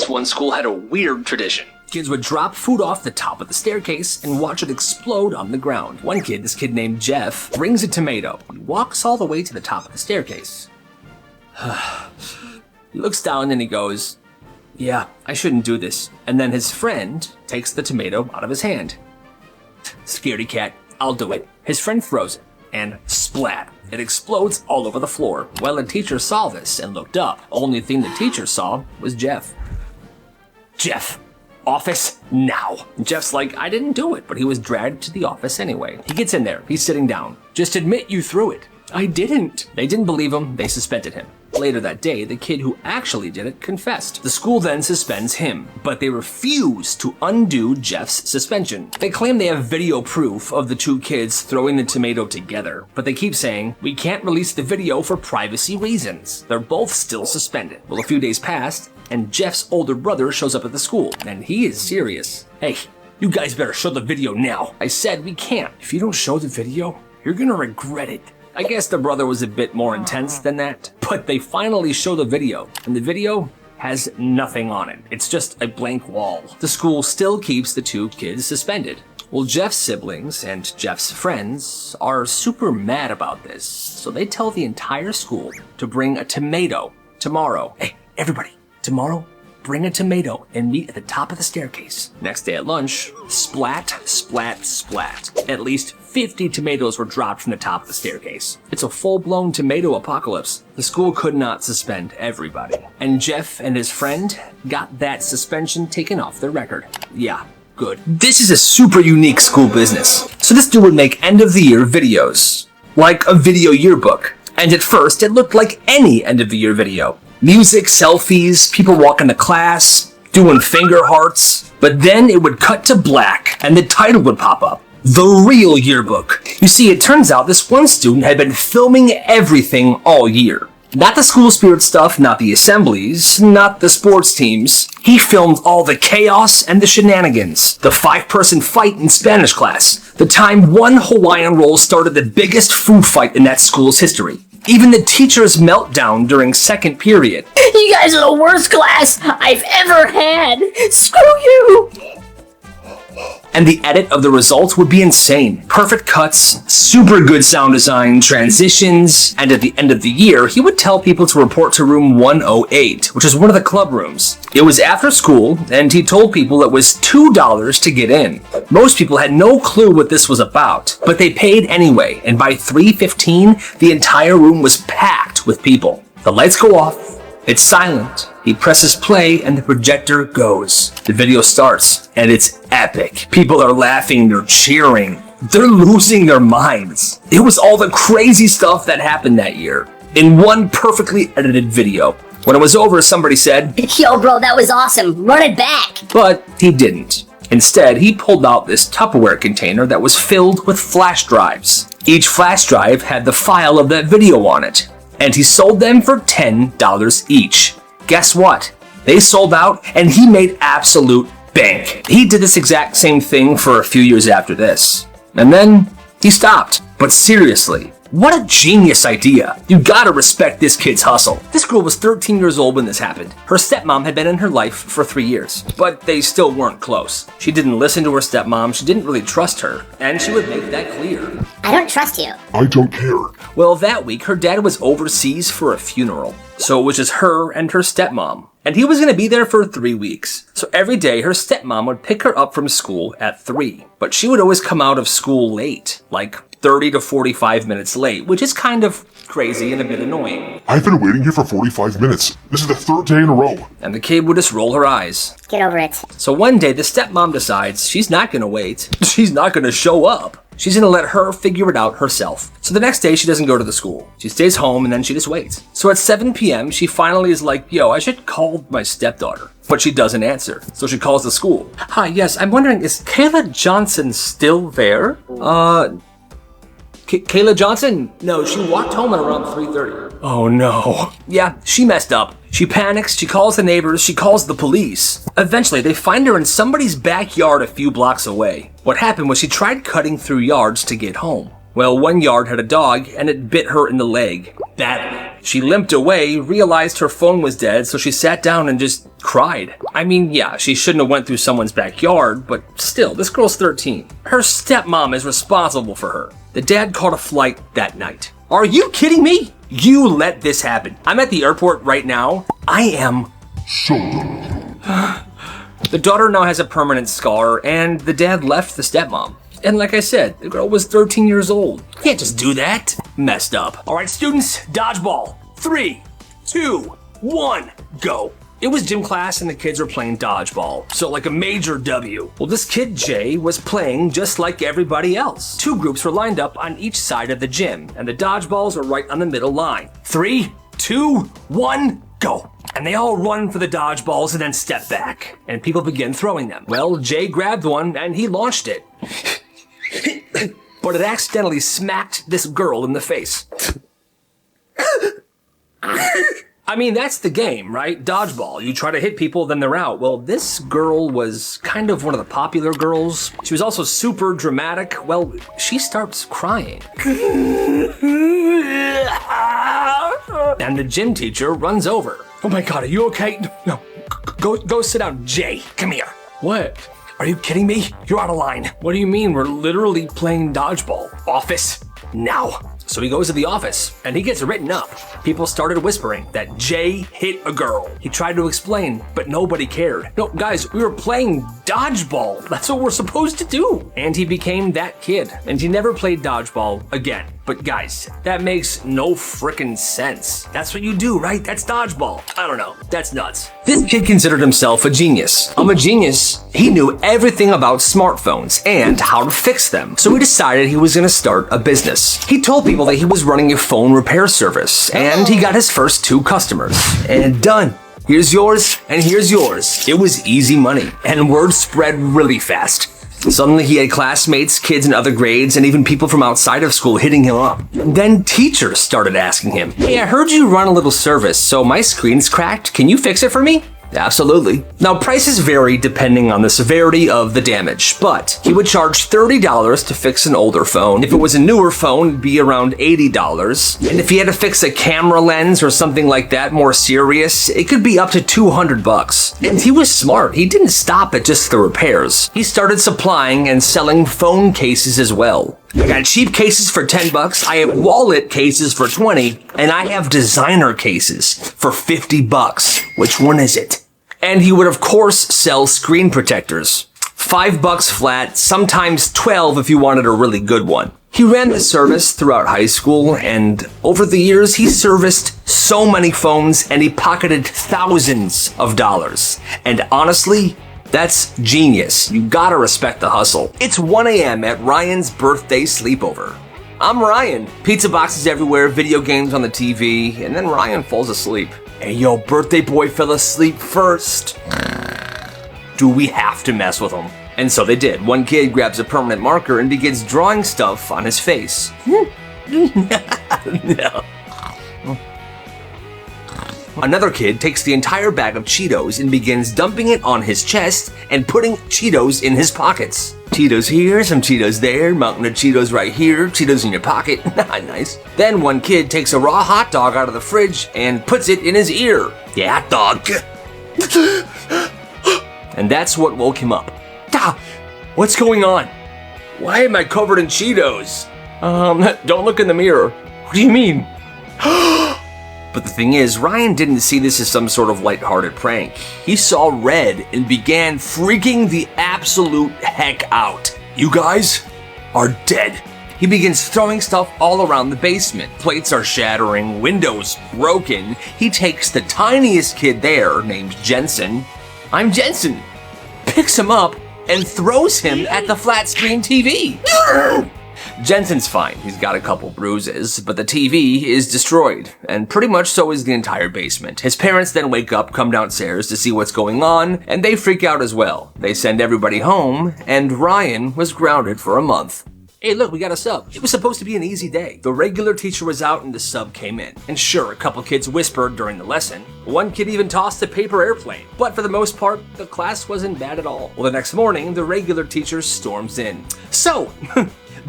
This one school had a weird tradition. Kids would drop food off the top of the staircase and watch it explode on the ground. One kid, this kid named Jeff, brings a tomato. He walks all the way to the top of the staircase. He looks down and he goes, "Yeah, I shouldn't do this." And then his friend takes the tomato out of his hand. "Scaredy cat, I'll do it." His friend throws it, and splat, it explodes all over the floor. Well, the teacher saw this and looked up. Only thing the teacher saw was Jeff. "Jeff, office now." Jeff's like, "I didn't do it," but he was dragged to the office anyway. He gets in there, he's sitting down. "Just admit you threw it." "I didn't." They didn't believe him, they suspended him. Later that day, the kid who actually did it confessed. The school then suspends him, but they refuse to undo Jeff's suspension. They claim they have video proof of the two kids throwing the tomato together, but they keep saying, "We can't release the video for privacy reasons." They're both still suspended. Well, a few days passed, and Jeff's older brother shows up at the school, and he is serious. "Hey, you guys better show the video now." "I said we can't." "If you don't show the video, you're gonna regret it." I guess the brother was a bit more intense than that, but they finally show the video, and the video has nothing on it. It's just a blank wall. The school still keeps the two kids suspended. Well, Jeff's siblings and Jeff's friends are super mad about this, so they tell the entire school to bring a tomato tomorrow. "Hey, everybody, tomorrow, bring a tomato and meet at the top of the staircase." Next day at lunch, splat, splat, splat. At least 50 tomatoes were dropped from the top of the staircase. It's a full-blown tomato apocalypse. The school could not suspend everybody. And Jeff and his friend got that suspension taken off their record. Yeah, good. This is a super unique school business. So this dude would make end-of-the-year videos. Like a video yearbook. And at first, it looked like any end-of-the-year video. Music, selfies, people walking to class, doing finger hearts. But then it would cut to black, and the title would pop up. The Real Yearbook. You see, it turns out this one student had been filming everything all year. Not the school spirit stuff, not the assemblies, not the sports teams. He filmed all the chaos and the shenanigans. The 5-person fight in Spanish class. The time one Hawaiian roll started the biggest food fight in that school's history. Even the teacher's meltdown during second period. "You guys are the worst class I've ever had. Screw you." And the edit of the results would be insane. Perfect cuts, super good sound design, transitions, and at the end of the year, he would tell people to report to room 108, which is one of the club rooms. It was after school, and he told people it was $2 to get in. Most people had no clue what this was about, but they paid anyway, and by 3:15, the entire room was packed with people. The lights go off, it's silent. He presses play and the projector goes. The video starts and it's epic. People are laughing, they're cheering. They're losing their minds. It was all the crazy stuff that happened that year in one perfectly edited video. When it was over, somebody said, "Yo, bro, that was awesome. Run it back." But he didn't. Instead, he pulled out this Tupperware container that was filled with flash drives. Each flash drive had the file of that video on it, and he sold them for $10 each. Guess what? They sold out, and he made absolute bank. He did this exact same thing for a few years after this. And then he stopped. But seriously, what a genius idea. You gotta respect this kid's hustle. This girl was 13 years old when this happened. Her stepmom had been in her life for 3 years, but they still weren't close. She didn't listen to her stepmom, she didn't really trust her, and she would make that clear. "I don't trust you." "I don't care." Well, that week, her dad was overseas for a funeral, so it was just her and her stepmom. And he was going to be there for 3 weeks. So every day, her stepmom would pick her up from school at 3. But she would always come out of school late, like 30 to 45 minutes late, which is kind of crazy and a bit annoying. "I've been waiting here for 45 minutes. This is the 3rd day in a row." And the kid would just roll her eyes. "Get over it." So one day, the stepmom decides she's not going to wait. She's not going to show up. She's going to let her figure it out herself. So the next day, she doesn't go to the school. She stays home and then she just waits. So at 7 p.m., she finally is like, "Yo, I should call my stepdaughter." But she doesn't answer. So she calls the school. "Hi, yes, I'm wondering, is Kayla Johnson still there?" Kayla Johnson? No, she walked home at around 3:30. Oh no. Yeah, she messed up. She panics, she calls the neighbors, she calls the police. Eventually, they find her in somebody's backyard a few blocks away. What happened was she tried cutting through yards to get home. Well, one yard had a dog, and it bit her in the leg. Badly. She limped away, realized her phone was dead, so she sat down and just cried. I mean, yeah, she shouldn't have went through someone's backyard, but still, this girl's 13. Her stepmom is responsible for her. The dad caught a flight that night. Are you kidding me? You let this happen. I'm at the airport right now. I am So done. The daughter now has a permanent scar, and the dad left the stepmom. And like I said, the girl was 13 years old. You can't just do that. Messed up. All right, students, dodgeball. 3, 2, 1, go. It was gym class and the kids were playing dodgeball, so like a major W. Well, this kid, Jay, was playing just like everybody else. 2 groups were lined up on each side of the gym, and the dodgeballs were right on the middle line. 3, 2, 1, go. And they all run for the dodgeballs and then step back, and people begin throwing them. Well, Jay grabbed one and he launched it. But it accidentally smacked this girl in the face. I mean, that's the game, right? Dodgeball. You try to hit people, then they're out. Well, this girl was kind of one of the popular girls. She was also super dramatic. Well, she starts crying. And the gym teacher runs over. Oh my God, are you okay? No, go sit down. Jay, come here. What? Are you kidding me? You're out of line. What do you mean? We're literally playing dodgeball. Office, now. So he goes to the office, and he gets written up. People started whispering that Jay hit a girl. He tried to explain, but nobody cared. No, guys, we were playing dodgeball. That's what we're supposed to do. And he became that kid, and he never played dodgeball again. But guys, that makes no frickin' sense. That's what you do, right? That's dodgeball. I don't know. That's nuts. This kid considered himself a genius. I'm a genius. He knew everything about smartphones and how to fix them. So he decided he was gonna start a business. He told people that he was running a phone repair service, and he got his first 2 customers. And done. Here's yours, and here's yours. It was easy money, and word spread really fast. Suddenly he had classmates, kids in other grades, and even people from outside of school hitting him up. Then teachers started asking him, "Hey, I heard you run a little service, so my screen's cracked. Can you fix it for me?" Absolutely. Now, prices vary depending on the severity of the damage, but he would charge $30 to fix an older phone. If it was a newer phone, it'd be around $80. And if he had to fix a camera lens or something like that, more serious, it could be up to $200. And he was smart. He didn't stop at just the repairs. He started supplying and selling phone cases as well. I got cheap cases for $10, I have wallet cases for $20, and I have designer cases for $50. Which one is it? And he would of course sell screen protectors. $5 flat, sometimes $12 if you wanted a really good one. He ran the service throughout high school, and over the years he serviced so many phones and he pocketed thousands of dollars. And honestly, that's genius. You gotta respect the hustle. It's 1 a.m. at Ryan's birthday sleepover. I'm Ryan. Pizza boxes everywhere, video games on the TV, and then Ryan falls asleep. Hey yo, birthday boy fell asleep first. Do we have to mess with him? And so they did. One kid grabs a permanent marker and begins drawing stuff on his face. No. Another kid takes the entire bag of Cheetos and begins dumping it on his chest and putting Cheetos in his pockets. Cheetos here, some Cheetos there, mountain of Cheetos right here, Cheetos in your pocket. Nice. Then one kid takes a raw hot dog out of the fridge and puts it in his ear. Yeah, hot dog. And that's what woke him up. What's going on? Why am I covered in Cheetos? Don't look in the mirror. What do you mean? But the thing is, Ryan didn't see this as some sort of lighthearted prank. He saw red and began freaking the absolute heck out. You guys are dead. He begins throwing stuff all around the basement. Plates are shattering, windows broken. He takes the tiniest kid there, named Jensen. I'm Jensen. Picks him up and throws him at the flat screen TV. Jensen's fine, he's got a couple bruises, but the TV is destroyed, and pretty much so is the entire basement. His parents then wake up, come downstairs to see what's going on, and they freak out as well. They send everybody home, and Ryan was grounded for a month. Hey look, we got a sub. It was supposed to be an easy day. The regular teacher was out and the sub came in. And sure, a couple kids whispered during the lesson. One kid even tossed a paper airplane. But for the most part, the class wasn't bad at all. Well, the next morning, the regular teacher storms in. So,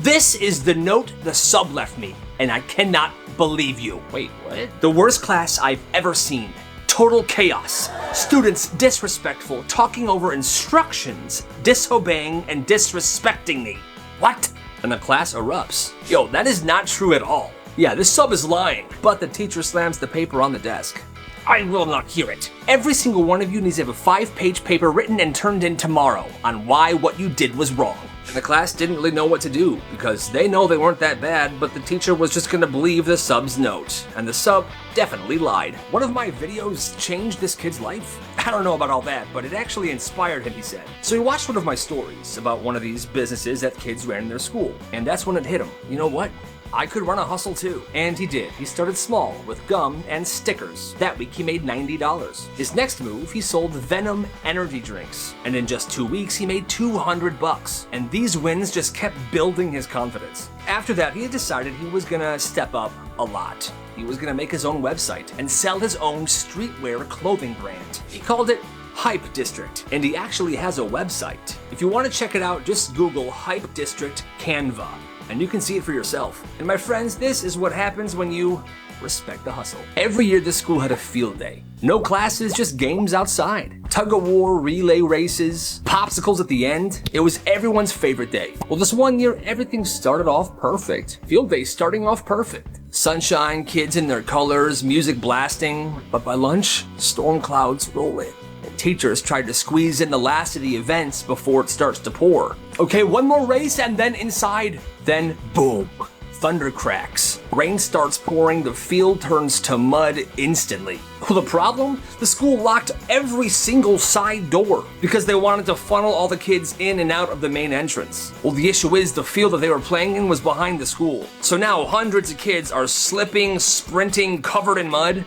This is the note the sub left me, and I cannot believe you. Wait, what? The worst class I've ever seen. Total chaos. Students disrespectful, talking over instructions, disobeying, and disrespecting me. What? And the class erupts. Yo, that is not true at all. Yeah, this sub is lying. But the teacher slams the paper on the desk. I will not hear it. Every single one of you needs to have a 5-page paper written and turned in tomorrow on why what you did was wrong. And the class didn't really know what to do because they know they weren't that bad, but the teacher was just gonna believe the sub's note. And the sub definitely lied. One of my videos changed this kid's life? I don't know about all that, but it actually inspired him, he said. So he watched one of my stories about one of these businesses that kids ran in their school, and that's when it hit him. You know what? I could run a hustle too. And he did. He started small with gum and stickers. That week he made $90. His next move, he sold Venom energy drinks. And in just 2 weeks, he made $200. And these wins just kept building his confidence. After that, he had decided he was gonna step up a lot. He was gonna make his own website and sell his own streetwear clothing brand. He called it Hype District, and he actually has a website. If you want to check it out, just Google Hype District Canva, and you can see it for yourself. And my friends, this is what happens when you respect the hustle. Every year this school had a field day. No classes, just games outside. Tug-of-war, relay races, popsicles at the end. It was everyone's favorite day. Well, this one year, everything started off perfect. Field day starting off perfect. Sunshine, kids in their colors, music blasting. But by lunch, storm clouds roll in. Teachers tried to squeeze in the last of the events before it starts to pour. Okay, one more race and then inside. Then boom, thunder cracks. Rain starts pouring, the field turns to mud instantly. Well, the problem? The school locked every single side door because they wanted to funnel all the kids in and out of the main entrance. Well, the issue is the field that they were playing in was behind the school. So now hundreds of kids are slipping, sprinting, covered in mud.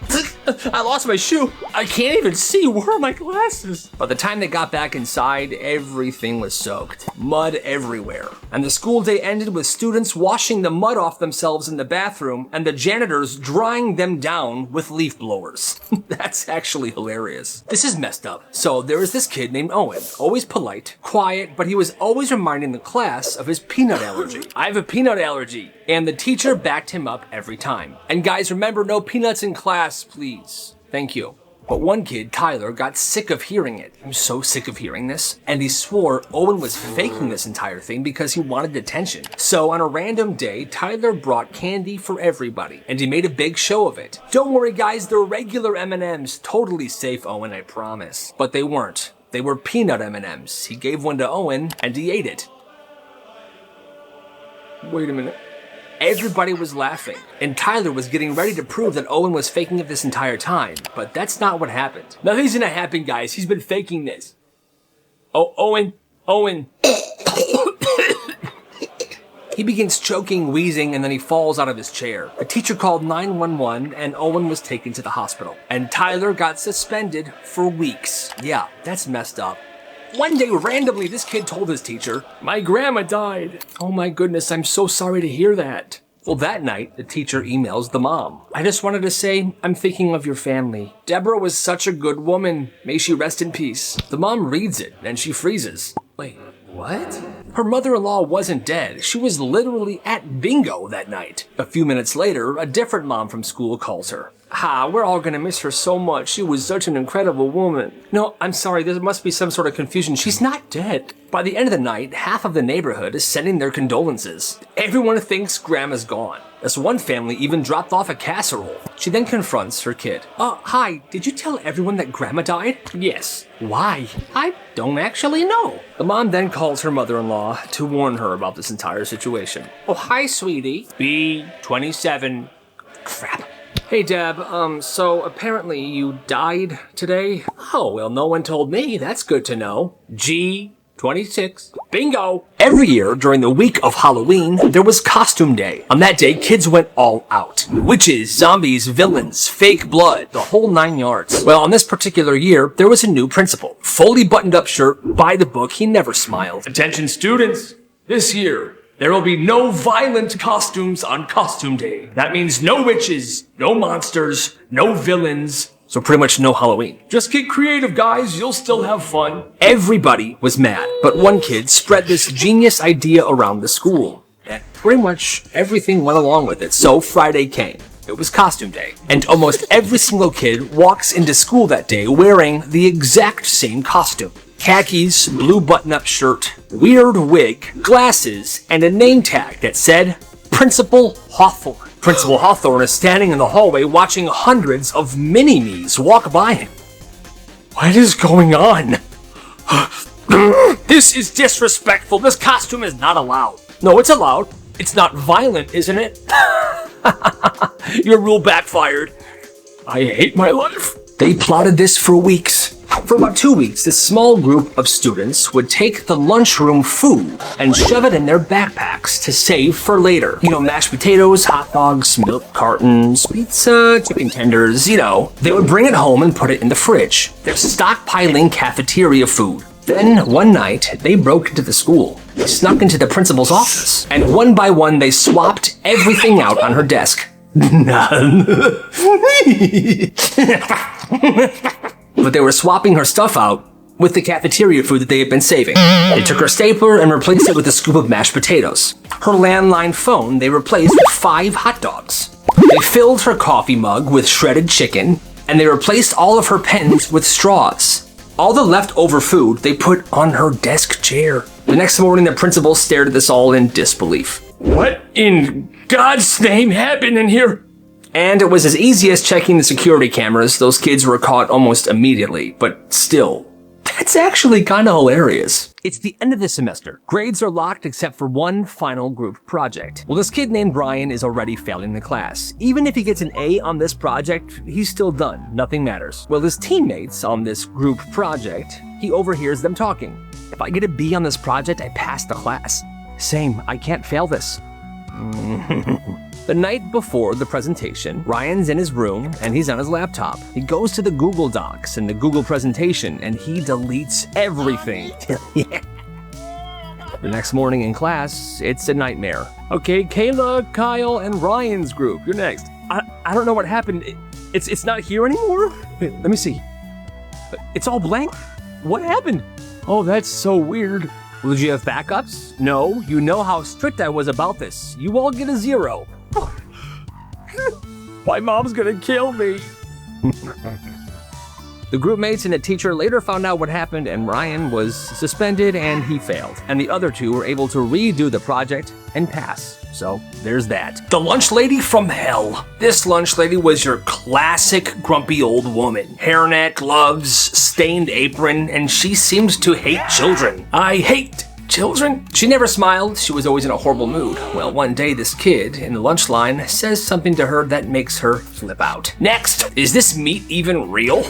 I lost my shoe. I can't even see. Where are my glasses? By the time they got back inside, everything was soaked. Mud everywhere. And the school day ended with students washing the mud off themselves in the bathroom and the janitors drying them down with leaf blowers. That's actually hilarious. This is messed up. So there was this kid named Owen, always polite, quiet, but he was always reminding the class of his peanut allergy. I have a peanut allergy. And the teacher backed him up every time. And guys, remember, no peanuts in class, please. Thank you. But one kid, Tyler, got sick of hearing it. I'm so sick of hearing this. And he swore Owen was faking this entire thing because he wanted attention. So on a random day, Tyler brought candy for everybody. And he made a big show of it. Don't worry guys, they're regular M&Ms. Totally safe, Owen, I promise. But they weren't. They were peanut M&Ms. He gave one to Owen and he ate it. Wait a minute. Everybody was laughing, and Tyler was getting ready to prove that Owen was faking it this entire time, but that's not what happened. Nothing's gonna happen, guys. He's been faking this. Oh, Owen. He begins choking, wheezing, and then he falls out of his chair. The teacher called 911, and Owen was taken to the hospital. And Tyler got suspended for weeks. Yeah, that's messed up. One day, randomly, this kid told his teacher, "My grandma died." Oh my goodness, I'm so sorry to hear that. Well, that night, the teacher emails the mom. "I just wanted to say, I'm thinking of your family. Deborah was such a good woman. May she rest in peace." The mom reads it, and she freezes. Wait, what? Her mother-in-law wasn't dead. She was literally at bingo that night. A few minutes later, a different mom from school calls her. We're all gonna miss her so much. She was such an incredible woman. No, I'm sorry, there must be some sort of confusion. She's not dead. By the end of the night, half of the neighborhood is sending their condolences. Everyone thinks Grandma's gone. This one family even dropped off a casserole. She then confronts her kid. Hi, did you tell everyone that Grandma died? Yes. Why? I don't actually know. The mom then calls her mother-in-law to warn her about this entire situation. Oh, hi, sweetie. B27. Crap. Hey, Deb, so apparently you died today? Oh, well, no one told me. That's good to know. G26. Bingo! Every year during the week of Halloween, there was costume day. On that day, kids went all out. Witches, zombies, villains, fake blood, the whole 9 yards. Well, on this particular year, there was a new principal. Fully buttoned up shirt, by the book, he never smiled. Attention students, this year, there will be no violent costumes on costume day. That means no witches, no monsters, no villains. So pretty much no Halloween. Just get creative, guys. You'll still have fun. Everybody was mad, but one kid spread this genius idea around the school. pretty much everything went along with it. So Friday came. It was costume day, and almost every single kid walks into school that day wearing the exact same costume. Khakis, blue button-up shirt, weird wig, glasses, and a name tag that said Principal Hawthorne. Principal Hawthorne is standing in the hallway watching hundreds of mini-me's walk by him. What is going on? This is disrespectful. This costume is not allowed. No, it's allowed. It's not violent, isn't it? Your rule backfired. I hate my life. They plotted this for weeks. For about 2 weeks, this small group of students would take the lunchroom food and shove it in their backpacks to save for later. You know, mashed potatoes, hot dogs, milk cartons, pizza, chicken tenders, They would bring it home and put it in the fridge. They're stockpiling cafeteria food. Then, one night, they broke into the school. They snuck into the principal's office, and one by one, they swapped everything out on her desk. But they were swapping her stuff out with the cafeteria food that they had been saving. They took her stapler and replaced it with a scoop of mashed potatoes. Her landline phone they replaced with 5 hot dogs. They filled her coffee mug with shredded chicken, and they replaced all of her pens with straws. All the leftover food they put on her desk chair. The next morning, the principal stared at this all in disbelief. What in God's name happened in here? And it was as easy as checking the security cameras. Those kids were caught almost immediately, but still, that's actually kind of hilarious. It's the end of the semester. Grades are locked except for one final group project. Well, this kid named Brian is already failing the class. Even if he gets an A on this project, he's still done. Nothing matters. Well, his teammates on this group project, he overhears them talking. If I get a B on this project, I pass the class. Same, I can't fail this. The night before the presentation, Ryan's in his room and he's on his laptop. He goes to the Google Docs and the Google presentation and he deletes everything. The next morning in class, it's a nightmare. Okay, Kayla, Kyle, and Ryan's group, you're next. I don't know what happened. It's not here anymore? Wait, let me see. It's all blank? What happened? Oh, that's so weird. Well, did you have backups? No, you know how strict I was about this. You all get a 0. My mom's gonna kill me. The group mates and a teacher later found out what happened, and Ryan was suspended and he failed. And the other two were able to redo the project and pass. So there's that. The lunch lady from hell. This lunch lady was your classic grumpy old woman. Hairnet, gloves, stained apron, and she seemed to hate children. I hate children. She never smiled. She was always in a horrible mood. Well, one day this kid in the lunch line says something to her that makes her flip out. Next, is this meat even real?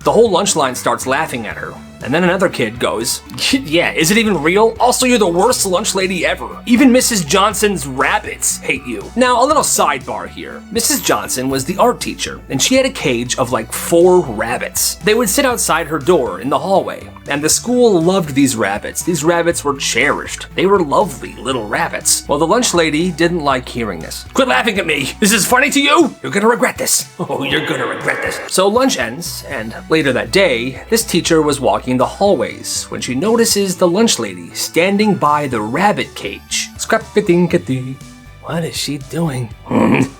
The whole lunch line starts laughing at her. And then another kid goes, yeah, is it even real? Also, you're the worst lunch lady ever. Even Mrs. Johnson's rabbits hate you. Now, a little sidebar here. Mrs. Johnson was the art teacher, and she had a cage of like 4 rabbits. They would sit outside her door in the hallway, and the school loved these rabbits. These rabbits were cherished. They were lovely little rabbits. Well, the lunch lady didn't like hearing this. Quit laughing at me. This is funny to you? You're gonna regret this. Oh, you're gonna regret this. So lunch ends, and later that day, this teacher was walking the hallways when she notices the lunch lady standing by the rabbit cage. Scrap-a-dink-a-dee. What is she doing?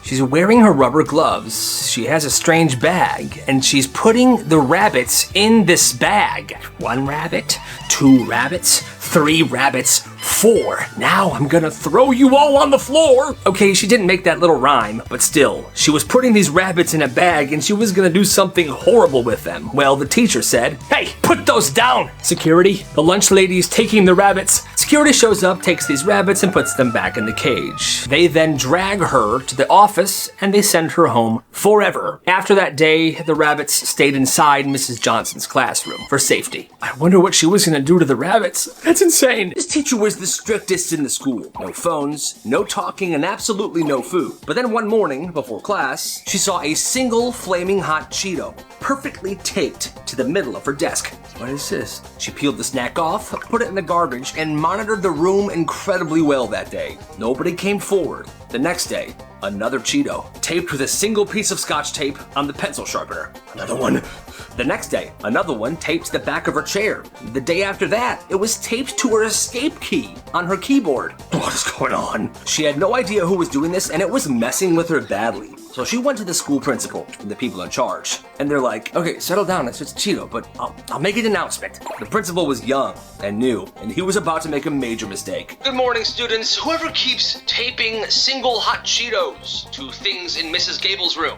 She's wearing her rubber gloves. She has a strange bag, and she's putting the rabbits in this bag. 1 rabbit, 2 rabbits, 3 rabbits, 4. Now I'm gonna throw you all on the floor. Okay, she didn't make that little rhyme, but still, she was putting these rabbits in a bag and she was gonna do something horrible with them. Well, the teacher said, hey, put those down. Security, the lunch lady's taking the rabbits. Security shows up, takes these rabbits and puts them back in the cage. They then drag her to the office and they send her home forever. After that day, the rabbits stayed inside Mrs. Johnson's classroom for safety. I wonder what she was gonna do to the rabbits. That's insane. This teacher was the strictest in the school. No phones, no talking, and absolutely no food. But then one morning, before class, she saw a single flaming hot Cheeto perfectly taped to the middle of her desk. What is this? She peeled the snack off, put it in the garbage, and monitored the room incredibly well that day. Nobody came forward. The next day, another Cheeto, taped with a single piece of Scotch tape on the pencil sharpener. Another one. The next day, another one taped to the back of her chair. The day after that, it was taped to her escape key on her keyboard. What is going on? She had no idea who was doing this, and it was messing with her badly. So she went to the school principal and the people in charge, and they're like, okay, settle down, it's just Cheeto, but I'll make an announcement. The principal was young and new, and he was about to make a major mistake. Good morning, students. Whoever keeps taping single hot Cheetos to things in Mrs. Gable's room,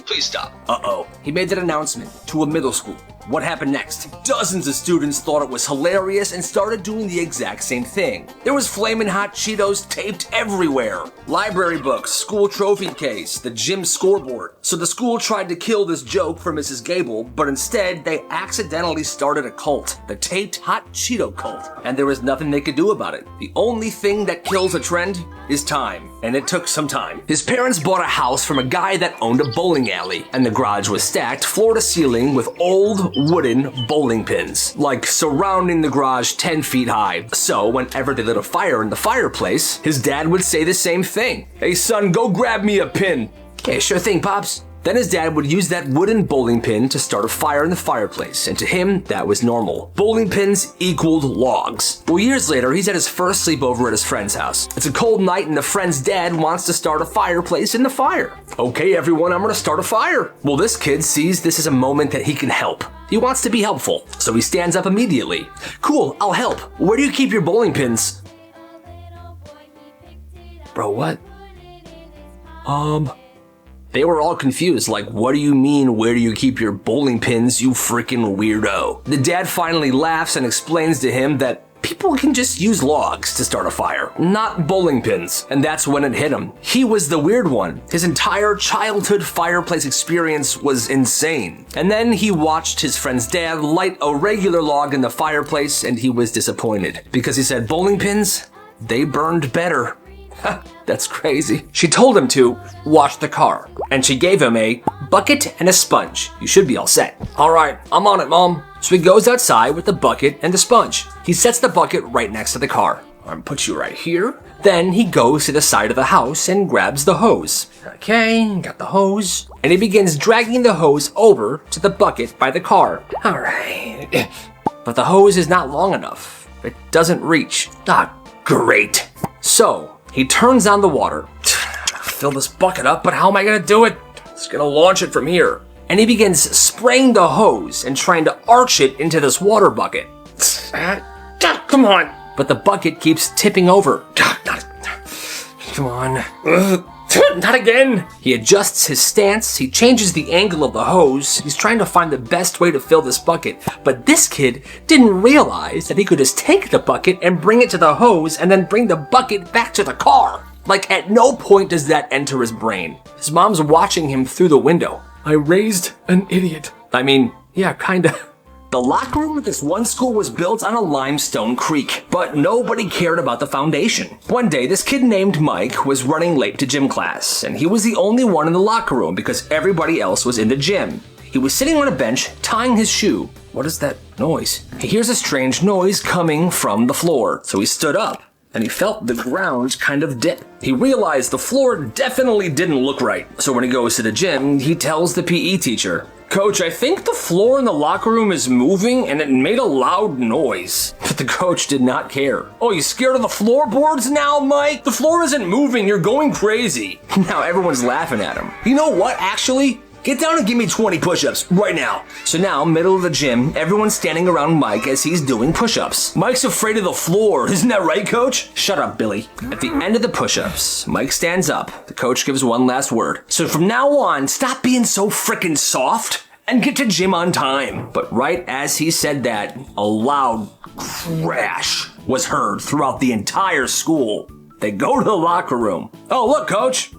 please stop. Uh-oh. He made that announcement to a middle school. What happened next? Dozens of students thought it was hilarious and started doing the exact same thing. There was flamin' hot Cheetos taped everywhere. Library books, school trophy case, the gym scoreboard. So the school tried to kill this joke for Mrs. Gable, but instead they accidentally started a cult, the taped hot Cheeto cult. And there was nothing they could do about it. The only thing that kills a trend is time. And it took some time. His parents bought a house from a guy that owned a bowling alley, and the garage was stacked floor to ceiling with old wooden bowling pins, like surrounding the garage 10 feet high. So whenever they lit a fire in the fireplace, his dad would say the same thing. Hey son, go grab me a pin. Okay, sure thing, Pops. Then his dad would use that wooden bowling pin to start a fire in the fireplace, and to him, that was normal. Bowling pins equaled logs. Well, years later, he's at his first sleepover at his friend's house. It's a cold night, and the friend's dad wants to start a fireplace in the fire. Okay, everyone, I'm gonna start a fire. Well, this kid sees this as a moment that he can help. He wants to be helpful, so he stands up immediately. Cool, I'll help. Where do you keep your bowling pins? Bro, what? They were all confused, like, what do you mean, where do you keep your bowling pins, you freaking weirdo? The dad finally laughs and explains to him that people can just use logs to start a fire, not bowling pins. And that's when it hit him. He was the weird one. His entire childhood fireplace experience was insane. And then he watched his friend's dad light a regular log in the fireplace, and he was disappointed. Because he said, bowling pins, they burned better. That's crazy. She told him to wash the car, and she gave him a bucket and a sponge. You should be all set. All right, I'm on it, Mom. So he goes outside with the bucket and the sponge. He sets the bucket right next to the car. I'm put you right here. Then he goes to the side of the house and grabs the hose. Okay, got the hose. And he begins dragging the hose over to the bucket by the car. All right. But the hose is not long enough. It doesn't reach. Ah, great. So he turns on the water. Fill this bucket up, but how am I gonna do it? Just gonna launch it from here. And he begins spraying the hose and trying to arch it into this water bucket. Come on. But the bucket keeps tipping over. Come on. Not again. He adjusts his stance. He changes the angle of the hose. He's trying to find the best way to fill this bucket. But this kid didn't realize that he could just take the bucket and bring it to the hose and then bring the bucket back to the car. Like, at no point does that enter his brain. His mom's watching him through the window. I raised an idiot. I mean, yeah, kinda. The locker room at this one school was built on a limestone creek, but nobody cared about the foundation. One day, this kid named Mike was running late to gym class, and he was the only one in the locker room because everybody else was in the gym. He was sitting on a bench, tying his shoe. What is that noise? He hears a strange noise coming from the floor, so he stood up, and he felt the ground kind of dip. He realized the floor definitely didn't look right, so when he goes to the gym, he tells the PE teacher, Coach, I think the floor in the locker room is moving and it made a loud noise. But the coach did not care. Oh, you scared of the floorboards now, Mike? The floor isn't moving, you're going crazy. Now everyone's laughing at him. You know what, actually? Get down and give me 20 push-ups right now. So now, middle of the gym, everyone's standing around Mike as he's doing push-ups. Mike's afraid of the floor, isn't that right, Coach? Shut up, Billy. At the end of the push-ups, Mike stands up. The coach gives one last word. So from now on, stop being so frickin' soft and get to gym on time. But right as he said that, a loud crash was heard throughout the entire school. They go to the locker room. Oh, look, Coach.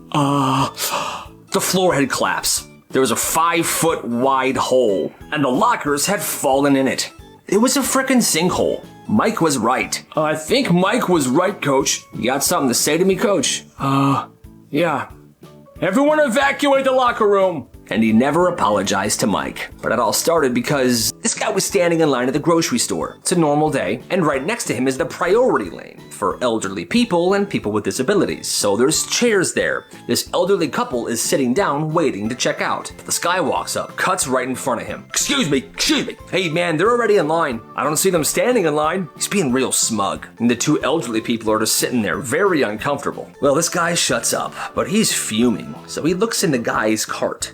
The floor had collapsed. There was a 5-foot wide hole, and the lockers had fallen in it. It was a frickin' sinkhole. Mike was right. I think Mike was right, Coach. You got something to say to me, Coach? Yeah. Everyone evacuate the locker room. and he never apologized to Mike. But it all started because this guy was standing in line at the grocery store. It's a normal day, and right next to him is the priority lane for elderly people and people with disabilities. So there's chairs there. This elderly couple is sitting down waiting to check out. This guy walks up, cuts right in front of him. Excuse me. Hey man, they're already in line. I don't see them standing in line. He's being real smug. And the two elderly people are just sitting there, very uncomfortable. Well, this guy shuts up, but he's fuming. So he looks in the guy's cart.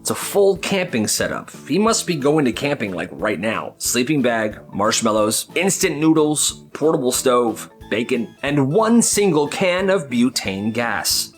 It's a full camping setup. He must be going to camping like right now. Sleeping bag, marshmallows, instant noodles, portable stove, bacon, and one single can of butane gas.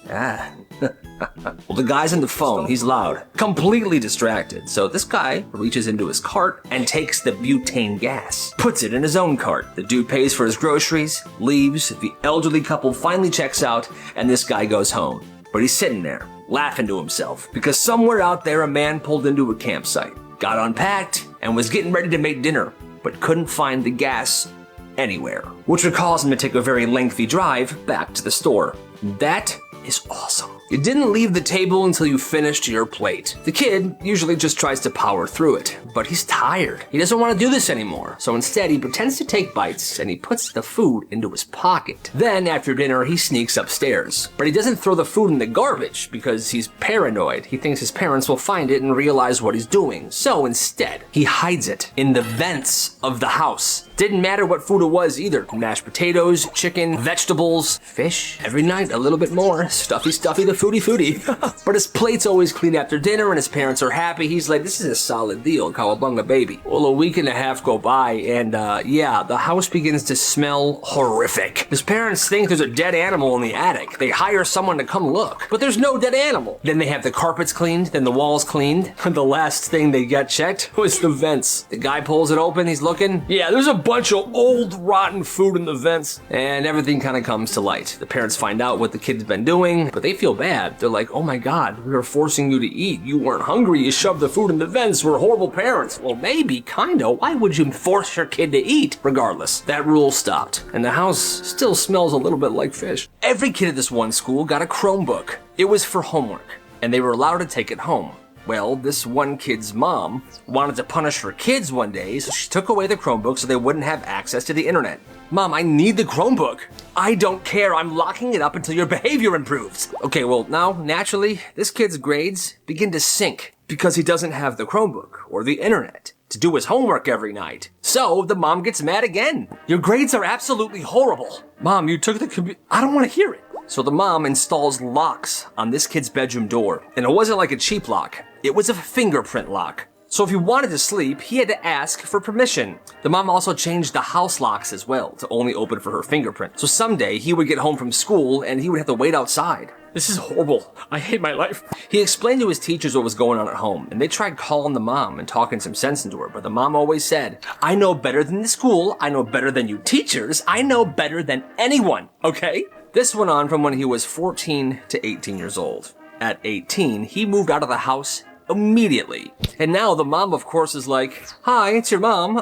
Well, the guy's on the phone. He's loud, completely distracted. So this guy reaches into his cart and takes the butane gas, puts it in his own cart. The dude pays for his groceries, leaves, the elderly couple finally checks out, and this guy goes home. But he's sitting there, laughing to himself, because somewhere out there a man pulled into a campsite, got unpacked, and was getting ready to make dinner, but couldn't find the gas anywhere, which would cause him to take a very lengthy drive back to the store. That is awesome. You didn't leave the table until you finished your plate. The kid usually just tries to power through it, but he's tired. He doesn't want to do this anymore, so instead he pretends to take bites and he puts the food into his pocket. Then after dinner, he sneaks upstairs, but he doesn't throw the food in the garbage because he's paranoid. He thinks his parents will find it and realize what he's doing. So instead, he hides it in the vents of the house. Didn't matter what food it was either. Mashed potatoes, chicken, vegetables, fish. Every night, a little bit more. Stuffy, the foodie. But his plate's always clean after dinner and his parents are happy. He's like, this is a solid deal, cowabunga baby. Well, a week and a half go by and the house begins to smell horrific. His parents think there's a dead animal in the attic. They hire someone to come look, but there's no dead animal. Then they have the carpets cleaned, then the walls cleaned. The last thing they got checked was the vents. The guy pulls it open, he's looking. Yeah, there's a bunch of old rotten food in the vents, and everything kind of comes to light. The parents find out what the kid's been doing, but they feel bad. They're like, oh my god, we were forcing you to eat. You weren't hungry, you shoved the food in the vents. We're horrible parents. Well, maybe, kinda. Why would you force your kid to eat? Regardless, that rule stopped, and the house still smells a little bit like fish. Every kid at this one school got a Chromebook. It was for homework, and they were allowed to take it home. Well, this one kid's mom wanted to punish her kids one day, so she took away the Chromebook so they wouldn't have access to the internet. Mom, I need the Chromebook. I don't care. I'm locking it up until your behavior improves. Okay, well, now, naturally, this kid's grades begin to sink because he doesn't have the Chromebook or the internet to do his homework every night. So the mom gets mad again. Your grades are absolutely horrible. Mom, you took the computer. I don't want to hear it. So the mom installs locks on this kid's bedroom door. And it wasn't like a cheap lock. It was a fingerprint lock. So if he wanted to sleep, he had to ask for permission. The mom also changed the house locks as well to only open for her fingerprint. So someday he would get home from school and he would have to wait outside. This is horrible. I hate my life. He explained to his teachers what was going on at home, and they tried calling the mom and talking some sense into her, but the mom always said, I know better than the school, I know better than you teachers, I know better than anyone, okay? This went on from when he was 14 to 18 years old. At 18, he moved out of the house immediately. And now the mom, of course, is like, hi, it's your mom.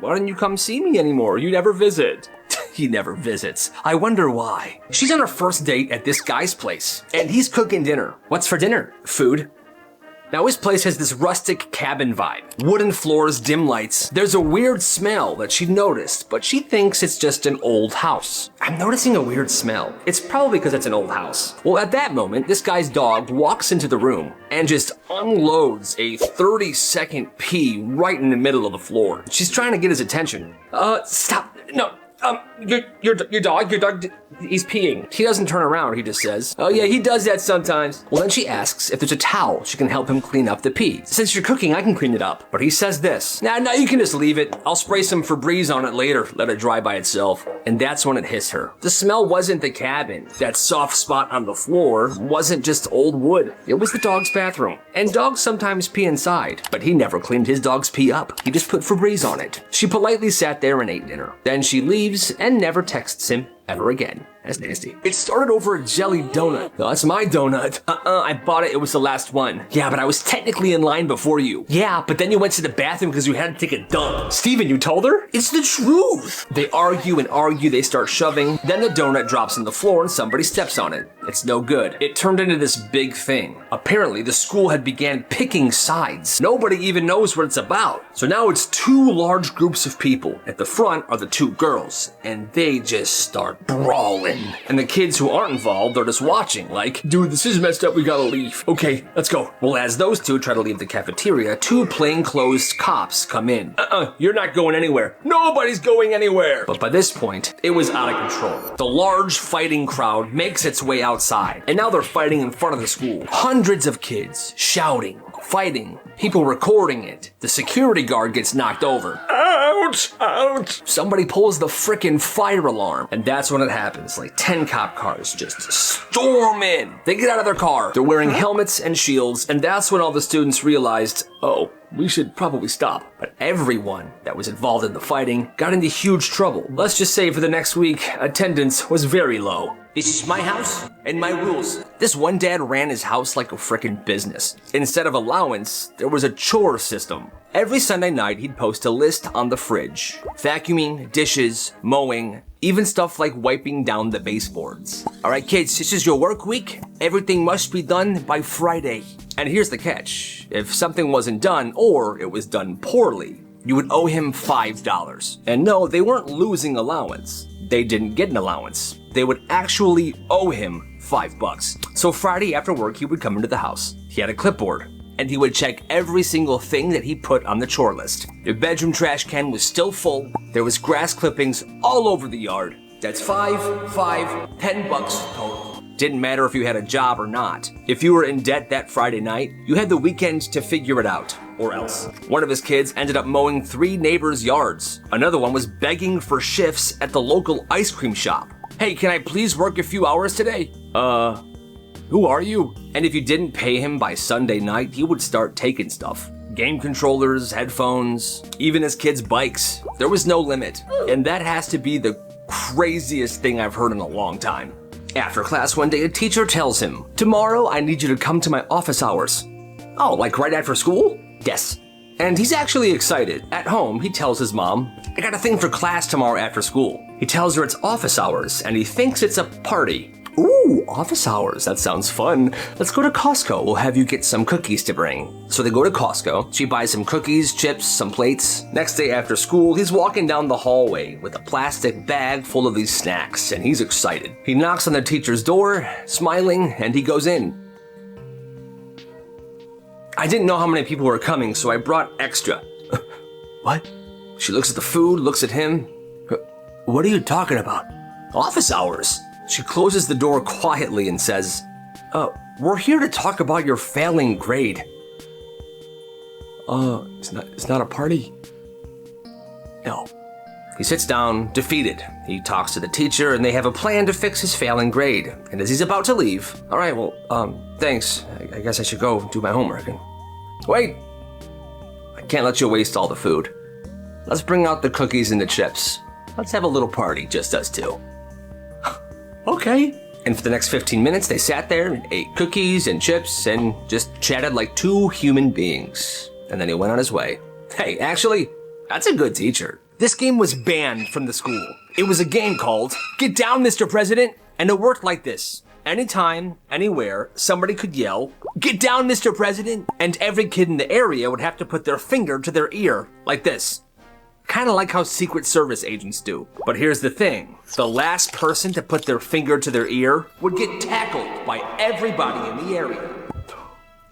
Why don't you come see me anymore? You never visit. He never visits. I wonder why. She's on her first date at this guy's place, and he's cooking dinner. What's for dinner? Food. Now his place has this rustic cabin vibe. Wooden floors, dim lights. There's a weird smell that she noticed, but she thinks it's just an old house. I'm noticing a weird smell. It's probably because it's an old house. Well, at that moment, this guy's dog walks into the room and just unloads a 30-second pee right in the middle of the floor. She's trying to get his attention. Stop. No. Your dog, he's peeing. He doesn't turn around, he just says, oh yeah, he does that sometimes. Well, then she asks if there's a towel she can help him clean up the pee. Since you're cooking, I can clean it up. But he says this, nah, you can just leave it. I'll spray some Febreze on it later, let it dry by itself. And that's when it hits her. The smell wasn't the cabin. That soft spot on the floor wasn't just old wood. It was the dog's bathroom. And dogs sometimes pee inside, but he never cleaned his dog's pee up. He just put Febreze on it. She politely sat there and ate dinner. Then she leaves and never texts him ever again. That's nasty. It started over a jelly donut. Oh, that's my donut. I bought it. It was the last one. Yeah, but I was technically in line before you. Yeah, but then you went to the bathroom because you had to take a dump. Steven, you told her? It's the truth. They argue and argue. They start shoving. Then the donut drops on the floor and somebody steps on it. It's no good. It turned into this big thing. Apparently, the school had began picking sides. Nobody even knows what it's about. So now it's two large groups of people. At the front are the two girls, and they just start brawling. And the kids who aren't involved are just watching, like, dude, this is messed up, we gotta leave. Okay, let's go. Well, as those two try to leave the cafeteria, two plainclothes cops come in. You're not going anywhere. Nobody's going anywhere. But by this point, it was out of control. The large fighting crowd makes its way outside, and now they're fighting in front of the school. Hundreds of kids shouting, fighting, people recording it. The security guard gets knocked over. Ouch! Ouch! Somebody pulls the frickin' fire alarm, and that's when it happens. Like 10 cop cars just storm in. They get out of their car. They're wearing helmets and shields, and that's when all the students realized, oh, we should probably stop. But everyone that was involved in the fighting got into huge trouble. Let's just say for the next week, attendance was very low. This is my house and my rules. This one dad ran his house like a frickin' business. Instead of allowance, there was a chore system. Every Sunday night, he'd post a list on the fridge. Vacuuming, dishes, mowing, even stuff like wiping down the baseboards. All right, kids, this is your work week. Everything must be done by Friday. And here's the catch. If something wasn't done or it was done poorly, you would owe him $5. And no, they weren't losing allowance. They didn't get an allowance. They would actually owe him $5. So Friday after work, he would come into the house. He had a clipboard, and he would check every single thing that he put on the chore list. The bedroom trash can was still full. There was grass clippings all over the yard. That's $10 total. Didn't matter if you had a job or not. If you were in debt that Friday night, you had the weekend to figure it out, or else. One of his kids ended up mowing 3 neighbors' yards. Another one was begging for shifts at the local ice cream shop. Hey, can I please work a few hours today? Who are you? And if you didn't pay him by Sunday night, he would start taking stuff. Game controllers, headphones, even his kids' bikes. There was no limit. And that has to be the craziest thing I've heard in a long time. After class one day, a teacher tells him, tomorrow I need you to come to my office hours. Oh, like right after school? Yes. And he's actually excited. At home, he tells his mom, I got a thing for class tomorrow after school. He tells her it's office hours, and he thinks it's a party. Ooh, office hours, that sounds fun. Let's go to Costco, we'll have you get some cookies to bring. So they go to Costco, she buys some cookies, chips, some plates. Next day after school, he's walking down the hallway with a plastic bag full of these snacks, and he's excited. He knocks on the teacher's door, smiling, and he goes in. I didn't know how many people were coming, so I brought extra. What? She looks at the food, looks at him. What are you talking about? Office hours. She closes the door quietly and says, we're here to talk about your failing grade. It's not a party? No. He sits down, defeated. He talks to the teacher, and they have a plan to fix his failing grade. And as he's about to leave, all right, well, thanks. I guess I should go do my homework. And wait, I can't let you waste all the food. Let's bring out the cookies and the chips. Let's have a little party, just us two. Okay. And for the next 15 minutes, they sat there and ate cookies and chips and just chatted like two human beings. And then he went on his way. Hey, actually, that's a good teacher. This game was banned from the school. It was a game called Get Down, Mr. President, and it worked like this. Anytime, anywhere, somebody could yell, Get down, Mr. President, and every kid in the area would have to put their finger to their ear, like this. Kind of like how Secret Service agents do. But here's the thing. The last person to put their finger to their ear would get tackled by everybody in the area.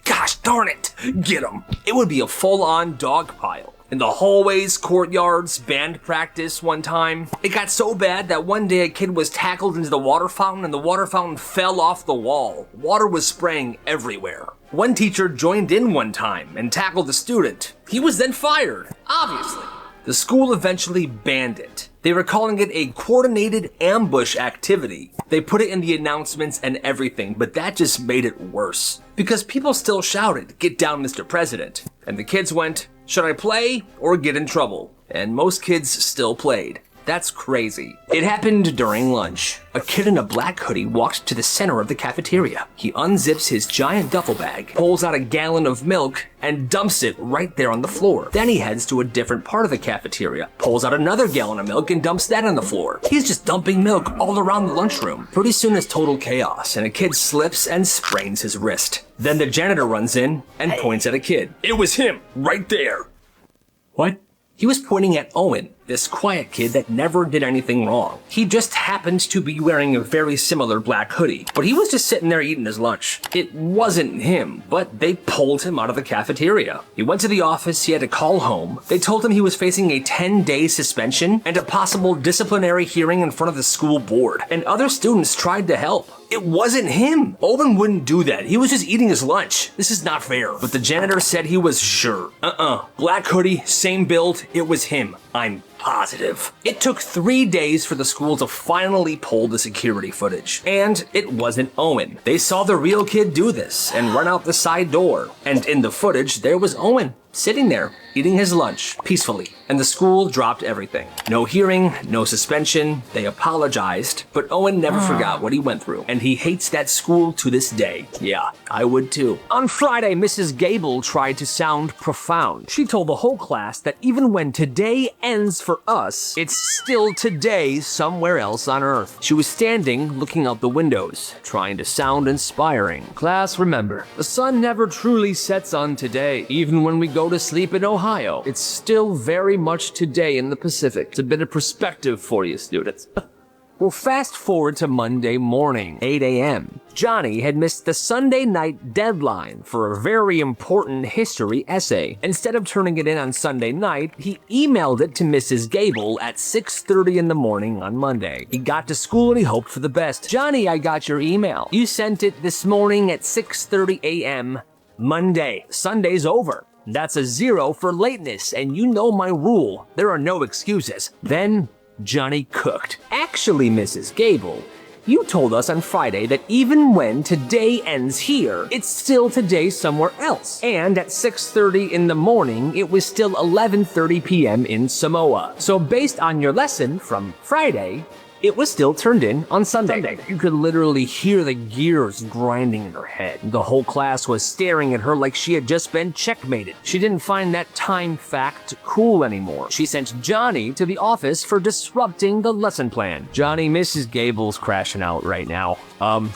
Gosh darn it! Get 'em! It would be a full-on dog pile. In the hallways, courtyards, band practice one time. It got so bad that one day a kid was tackled into the water fountain and the water fountain fell off the wall. Water was spraying everywhere. One teacher joined in one time and tackled the student. He was then fired, obviously. The school eventually banned it. They were calling it a coordinated ambush activity. They put it in the announcements and everything, but that just made it worse. Because people still shouted, Get down, Mr. President. And the kids went, should I play or get in trouble? And most kids still played. That's crazy. It happened during lunch. A kid in a black hoodie walked to the center of the cafeteria. He unzips his giant duffel bag, pulls out a gallon of milk, and dumps it right there on the floor. Then he heads to a different part of the cafeteria, pulls out another gallon of milk, and dumps that on the floor. He's just dumping milk all around the lunchroom. Pretty soon it's total chaos, and a kid slips and sprains his wrist. Then the janitor runs in and points at a kid. It was him, right there. What? He was pointing at Owen, this quiet kid that never did anything wrong. He just happened to be wearing a very similar black hoodie, but he was just sitting there eating his lunch. It wasn't him, but they pulled him out of the cafeteria. He went to the office, he had to call home. They told him he was facing a 10-day suspension and a possible disciplinary hearing in front of the school board, and other students tried to help. It wasn't him. Owen wouldn't do that. He was just eating his lunch. This is not fair. But the janitor said he was sure. Black hoodie, same build. It was him. I'm positive. It took 3 days for the school to finally pull the security footage. And it wasn't Owen. They saw the real kid do this and run out the side door. And in the footage, there was Owen, sitting there, eating his lunch, peacefully. And the school dropped everything. No hearing, no suspension. They apologized, but Owen never forgot what he went through. And he hates that school to this day. Yeah, I would too. On Friday, Mrs. Gable tried to sound profound. She told the whole class that even when today ends for us, it's still today somewhere else on Earth. She was standing, looking out the windows, trying to sound inspiring. Class, remember, the sun never truly sets on today. Even when we go to sleep in Ohio, it's still very much today in the Pacific. It's a bit of perspective for you, students. Well, fast forward to Monday morning, 8 a.m. Johnny had missed the Sunday night deadline for a very important history essay. Instead of turning it in on Sunday night, he emailed it to Mrs. Gable at 6:30 in the morning on Monday. He got to school and he hoped for the best. Johnny, I got your email. You sent it this morning at 6:30 a.m. Monday. Sunday's over. That's a 0 for lateness, and you know my rule. There are no excuses. Then Johnny cooked. Actually, Mrs. Gable, you told us on Friday that even when today ends here, it's still today somewhere else. And at 6:30 in the morning, it was still 11:30 p.m. in Samoa. So based on your lesson from Friday, it was still turned in on Sunday. You could literally hear the gears grinding in her head. The whole class was staring at her like she had just been checkmated. She didn't find that time fact cool anymore. She sent Johnny to the office for disrupting the lesson plan. Johnny, Mrs. Gable's crashing out right now.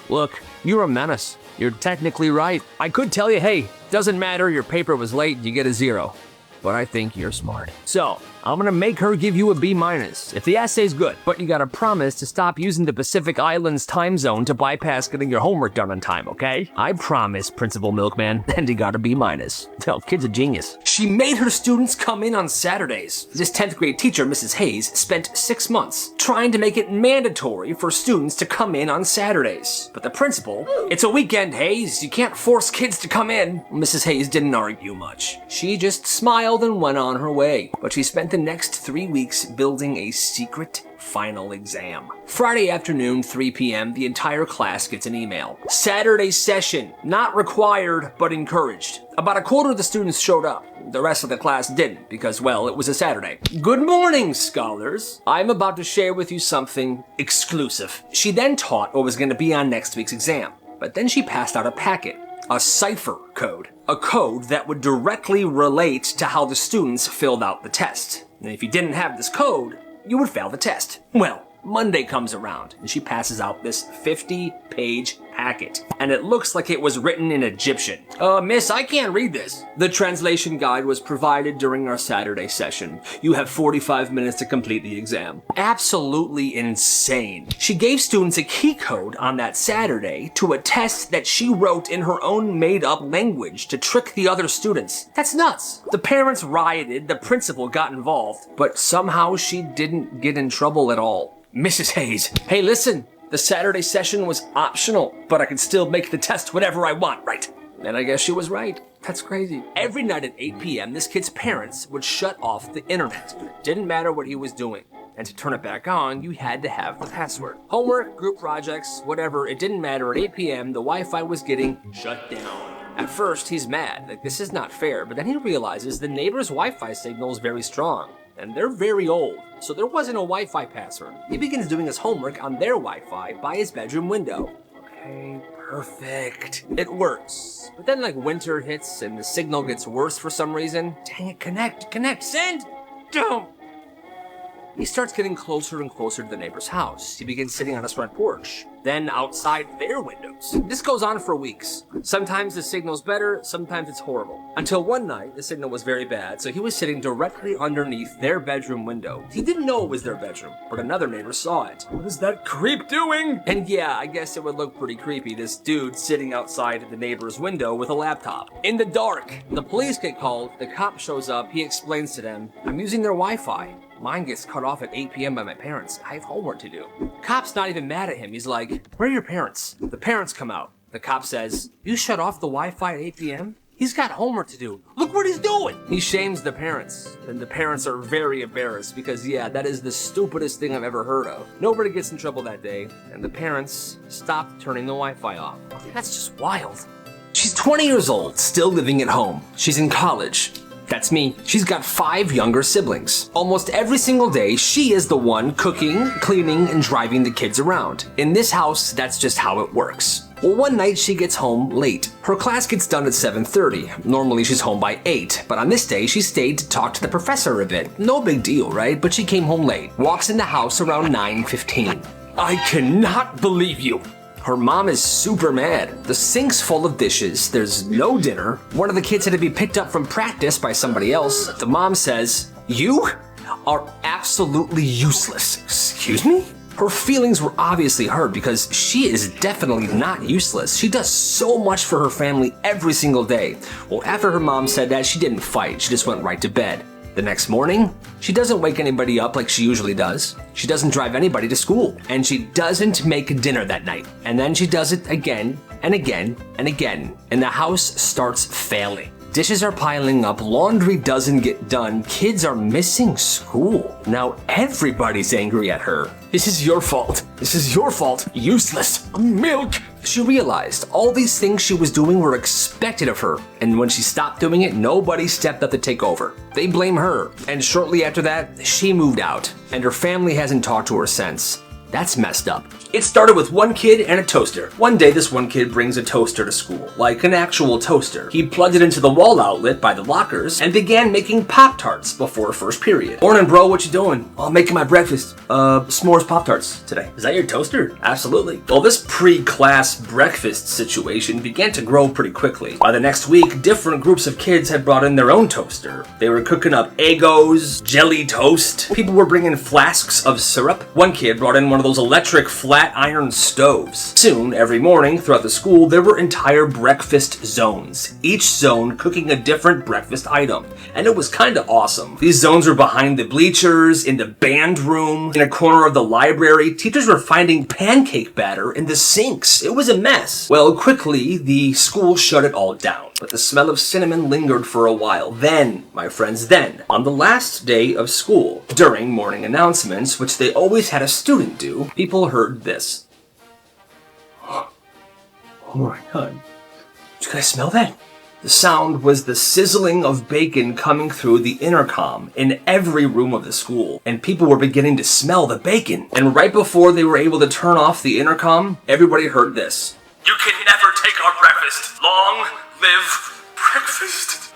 Look, you're a menace. You're technically right. I could tell you, hey, doesn't matter, your paper was late, you get a 0. But I think you're smart. So, I'm gonna make her give you a B- if the essay's good, but you gotta promise to stop using the Pacific Islands time zone to bypass getting your homework done on time, okay? I promise, Principal Milkman, and you got a B-. Tell kid's a genius. She made her students come in on Saturdays. This 10th grade teacher, Mrs. Hayes, spent 6 months trying to make it mandatory for students to come in on Saturdays. But the principal, it's a weekend, Hayes, you can't force kids to come in. Mrs. Hayes didn't argue much. She just smiled and went on her way. But she spent the next 3 weeks building a secret final exam. Friday afternoon, 3 p.m., the entire class gets an email. Saturday session, not required, but encouraged. About a quarter of the students showed up. The rest of the class didn't, because, well, it was a Saturday. Good morning, scholars. I'm about to share with you something exclusive. She then taught what was going to be on next week's exam, but then she passed out a packet. A cipher code. A code that would directly relate to how the students filled out the test. And if you didn't have this code, you would fail the test. Well, Monday comes around, and she passes out this 50-page packet, and it looks like it was written in Egyptian. Miss, I can't read this. The translation guide was provided during our Saturday session. You have 45 minutes to complete the exam. Absolutely insane. She gave students a key code on that Saturday to a test that she wrote in her own made-up language to trick the other students. That's nuts. The parents rioted, the principal got involved, but somehow she didn't get in trouble at all. Mrs. Hayes, hey, listen. The Saturday session was optional, but I could still make the test whenever I want, right? And I guess she was right. That's crazy. Every night at 8 p.m., this kid's parents would shut off the internet. Didn't matter what he was doing. And to turn it back on, you had to have the password. Homework, group projects, whatever, it didn't matter. At 8 p.m., the Wi-Fi was getting shut down. At first, he's mad, like this is not fair, but then he realizes the neighbor's Wi-Fi signal is very strong. and they're very old, so there wasn't a Wi-Fi password. He begins doing his homework on their Wi-Fi by his bedroom window. Okay, perfect. It works. But then like winter hits and the signal gets worse for some reason. Dang it, connect, send! Don't! He starts getting closer and closer to the neighbor's house. He begins sitting on his front porch, then outside their windows. This goes on for weeks. Sometimes the signal's better, sometimes it's horrible. Until one night, the signal was very bad, so he was sitting directly underneath their bedroom window. He didn't know it was their bedroom, but another neighbor saw it. What is that creep doing? And yeah, I guess it would look pretty creepy, this dude sitting outside the neighbor's window with a laptop. In the dark, the police get called, the cop shows up, he explains to them, I'm using their Wi-Fi. Mine gets cut off at 8 p.m. by my parents. I have homework to do. Cop's not even mad at him. He's like, where are your parents? The parents come out. The cop says, you shut off the Wi-Fi at 8 p.m.? He's got homework to do. Look what he's doing. He shames the parents. And the parents are very embarrassed because, yeah, that is the stupidest thing I've ever heard of. Nobody gets in trouble that day. And the parents stopped turning the Wi-Fi off. That's just wild. She's 20 years old, still living at home. She's in college. That's me. She's got 5 younger siblings. Almost every single day, she is the one cooking, cleaning, and driving the kids around. In this house, that's just how it works. Well, one night she gets home late. Her class gets done at 7:30. Normally she's home by 8, but on this day she stayed to talk to the professor a bit. No big deal, right? But she came home late. Walks in the house around 9:15. I cannot believe you. Her mom is super mad. The sink's full of dishes, there's no dinner. One of the kids had to be picked up from practice by somebody else. The mom says, you are absolutely useless. Excuse me? Her feelings were obviously hurt because she is definitely not useless. She does so much for her family every single day. Well, after her mom said that, she didn't fight, she just went right to bed. The next morning, she doesn't wake anybody up like she usually does. She doesn't drive anybody to school. And she doesn't make dinner that night. And then she does it again and again and again. And the house starts failing. Dishes are piling up, laundry doesn't get done, kids are missing school. Now everybody's angry at her. This is your fault. This is your fault. Useless. Milk. She realized all these things she was doing were expected of her, and when she stopped doing it, nobody stepped up to take over. They blame her, and shortly after that, she moved out, and her family hasn't talked to her since. That's messed up. It started with one kid and a toaster. One day, this one kid brings a toaster to school, like an actual toaster. He plugged it into the wall outlet by the lockers and began making Pop-Tarts before first period. Morning, bro, what you doing? Oh, I'm making my breakfast. S'mores Pop-Tarts today. Is that your toaster? Absolutely. Well, this pre-class breakfast situation began to grow pretty quickly. By the next week, different groups of kids had brought in their own toaster. They were cooking up Eggos, jelly toast. People were bringing flasks of syrup. One kid brought in one of those electric flat iron stoves. Soon, every morning throughout the school, there were entire breakfast zones, each zone cooking a different breakfast item. And it was kind of awesome. These zones were behind the bleachers, in the band room, in a corner of the library. Teachers were finding pancake batter in the sinks. It was a mess. Well, quickly, the school shut it all down. But the smell of cinnamon lingered for a while. Then, my friends, on the last day of school, during morning announcements, which they always had a student do, people heard this. Oh my God. Did you guys smell that? The sound was the sizzling of bacon coming through the intercom in every room of the school, and people were beginning to smell the bacon. And right before they were able to turn off the intercom, everybody heard this. You can never take our breakfast. Long live breakfast.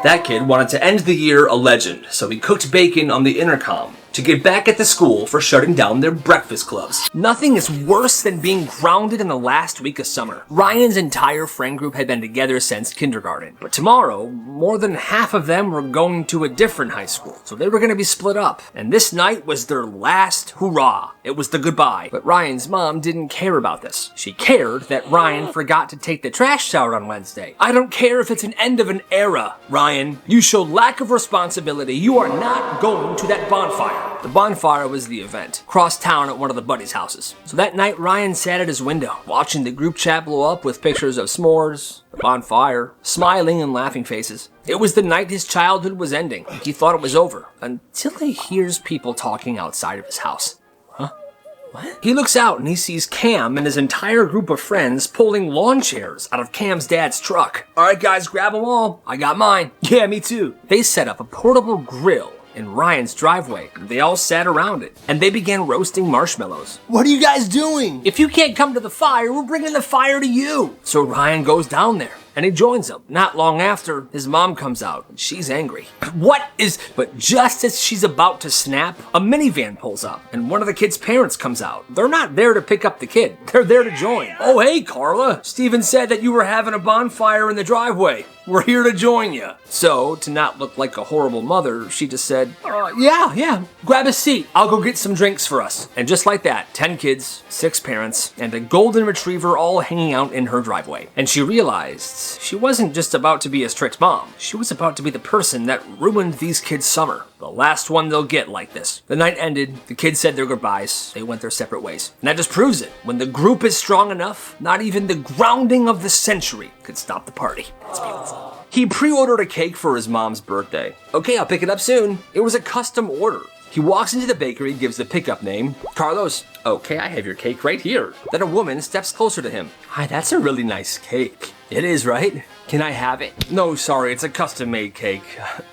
That kid wanted to end the year a legend, so he cooked bacon on the intercom to get back at the school for shutting down their breakfast clubs. Nothing is worse than being grounded in the last week of summer. Ryan's entire friend group had been together since kindergarten, but tomorrow, more than half of them were going to a different high school, so they were going to be split up. And this night was their last hurrah. It was the goodbye. But Ryan's mom didn't care about this. She cared that Ryan forgot to take the trash out on Wednesday. I don't care if it's an end of an era, Ryan. You showed lack of responsibility. You are not going to that bonfire. The bonfire was the event, cross town at one of the buddies' houses. So that night, Ryan sat at his window, watching the group chat blow up with pictures of s'mores, the bonfire, smiling and laughing faces. It was the night his childhood was ending. He thought it was over, until he hears people talking outside of his house. Huh? What? He looks out and he sees Cam and his entire group of friends pulling lawn chairs out of Cam's dad's truck. All right, guys, grab them all. I got mine. Yeah, me too. They set up a portable grill in Ryan's driveway. They all sat around it, and they began roasting marshmallows. What are you guys doing? If you can't come to the fire, we're bringing the fire to you. So Ryan goes down there, and he joins them. Not long after, his mom comes out, and she's angry. But just as she's about to snap, a minivan pulls up, and one of the kid's parents comes out. They're not there to pick up the kid. They're there to join. Oh, hey, Carla. Steven said that you were having a bonfire in the driveway. We're here to join you. So, to not look like a horrible mother, she just said, yeah, grab a seat. I'll go get some drinks for us. And just like that, 10 kids, 6 parents, and a golden retriever all hanging out in her driveway. And she realized she wasn't just about to be a strict mom. She was about to be the person that ruined these kids' summer. The last one they'll get like this. The night ended, the kids said their goodbyes, they went their separate ways. And that just proves it. When the group is strong enough, not even the grounding of the century could stop the party. It's beautiful. He pre-ordered a cake for his mom's birthday. Okay, I'll pick it up soon. It was a custom order. He walks into the bakery, gives the pickup name, Carlos. Okay, I have your cake right here. Then a woman steps closer to him. Hi, that's a really nice cake. It is, right? Can I have it? No, sorry, it's a custom-made cake.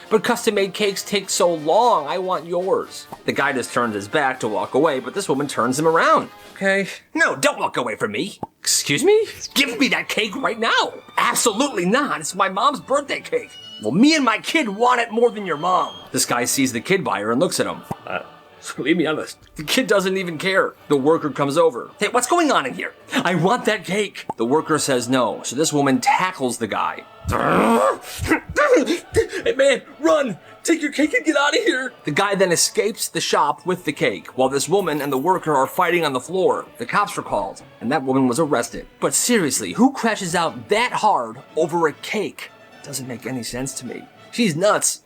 But custom-made cakes take so long, I want yours. The guy just turns his back to walk away, but this woman turns him around. Okay. No, don't walk away from me. Excuse me? Give me that cake right now. Absolutely not. It's my mom's birthday cake. Well, me and my kid want it more than your mom. This guy sees the kid buyer and looks at him. Leave me honest. The kid doesn't even care. The worker comes over. Hey, what's going on in here? I want that cake. The worker says no, so this woman tackles the guy. Hey man, run! Take your cake and get out of here! The guy then escapes the shop with the cake, while this woman and the worker are fighting on the floor. The cops were called, and that woman was arrested. But seriously, who crashes out that hard over a cake? Doesn't make any sense to me. She's nuts.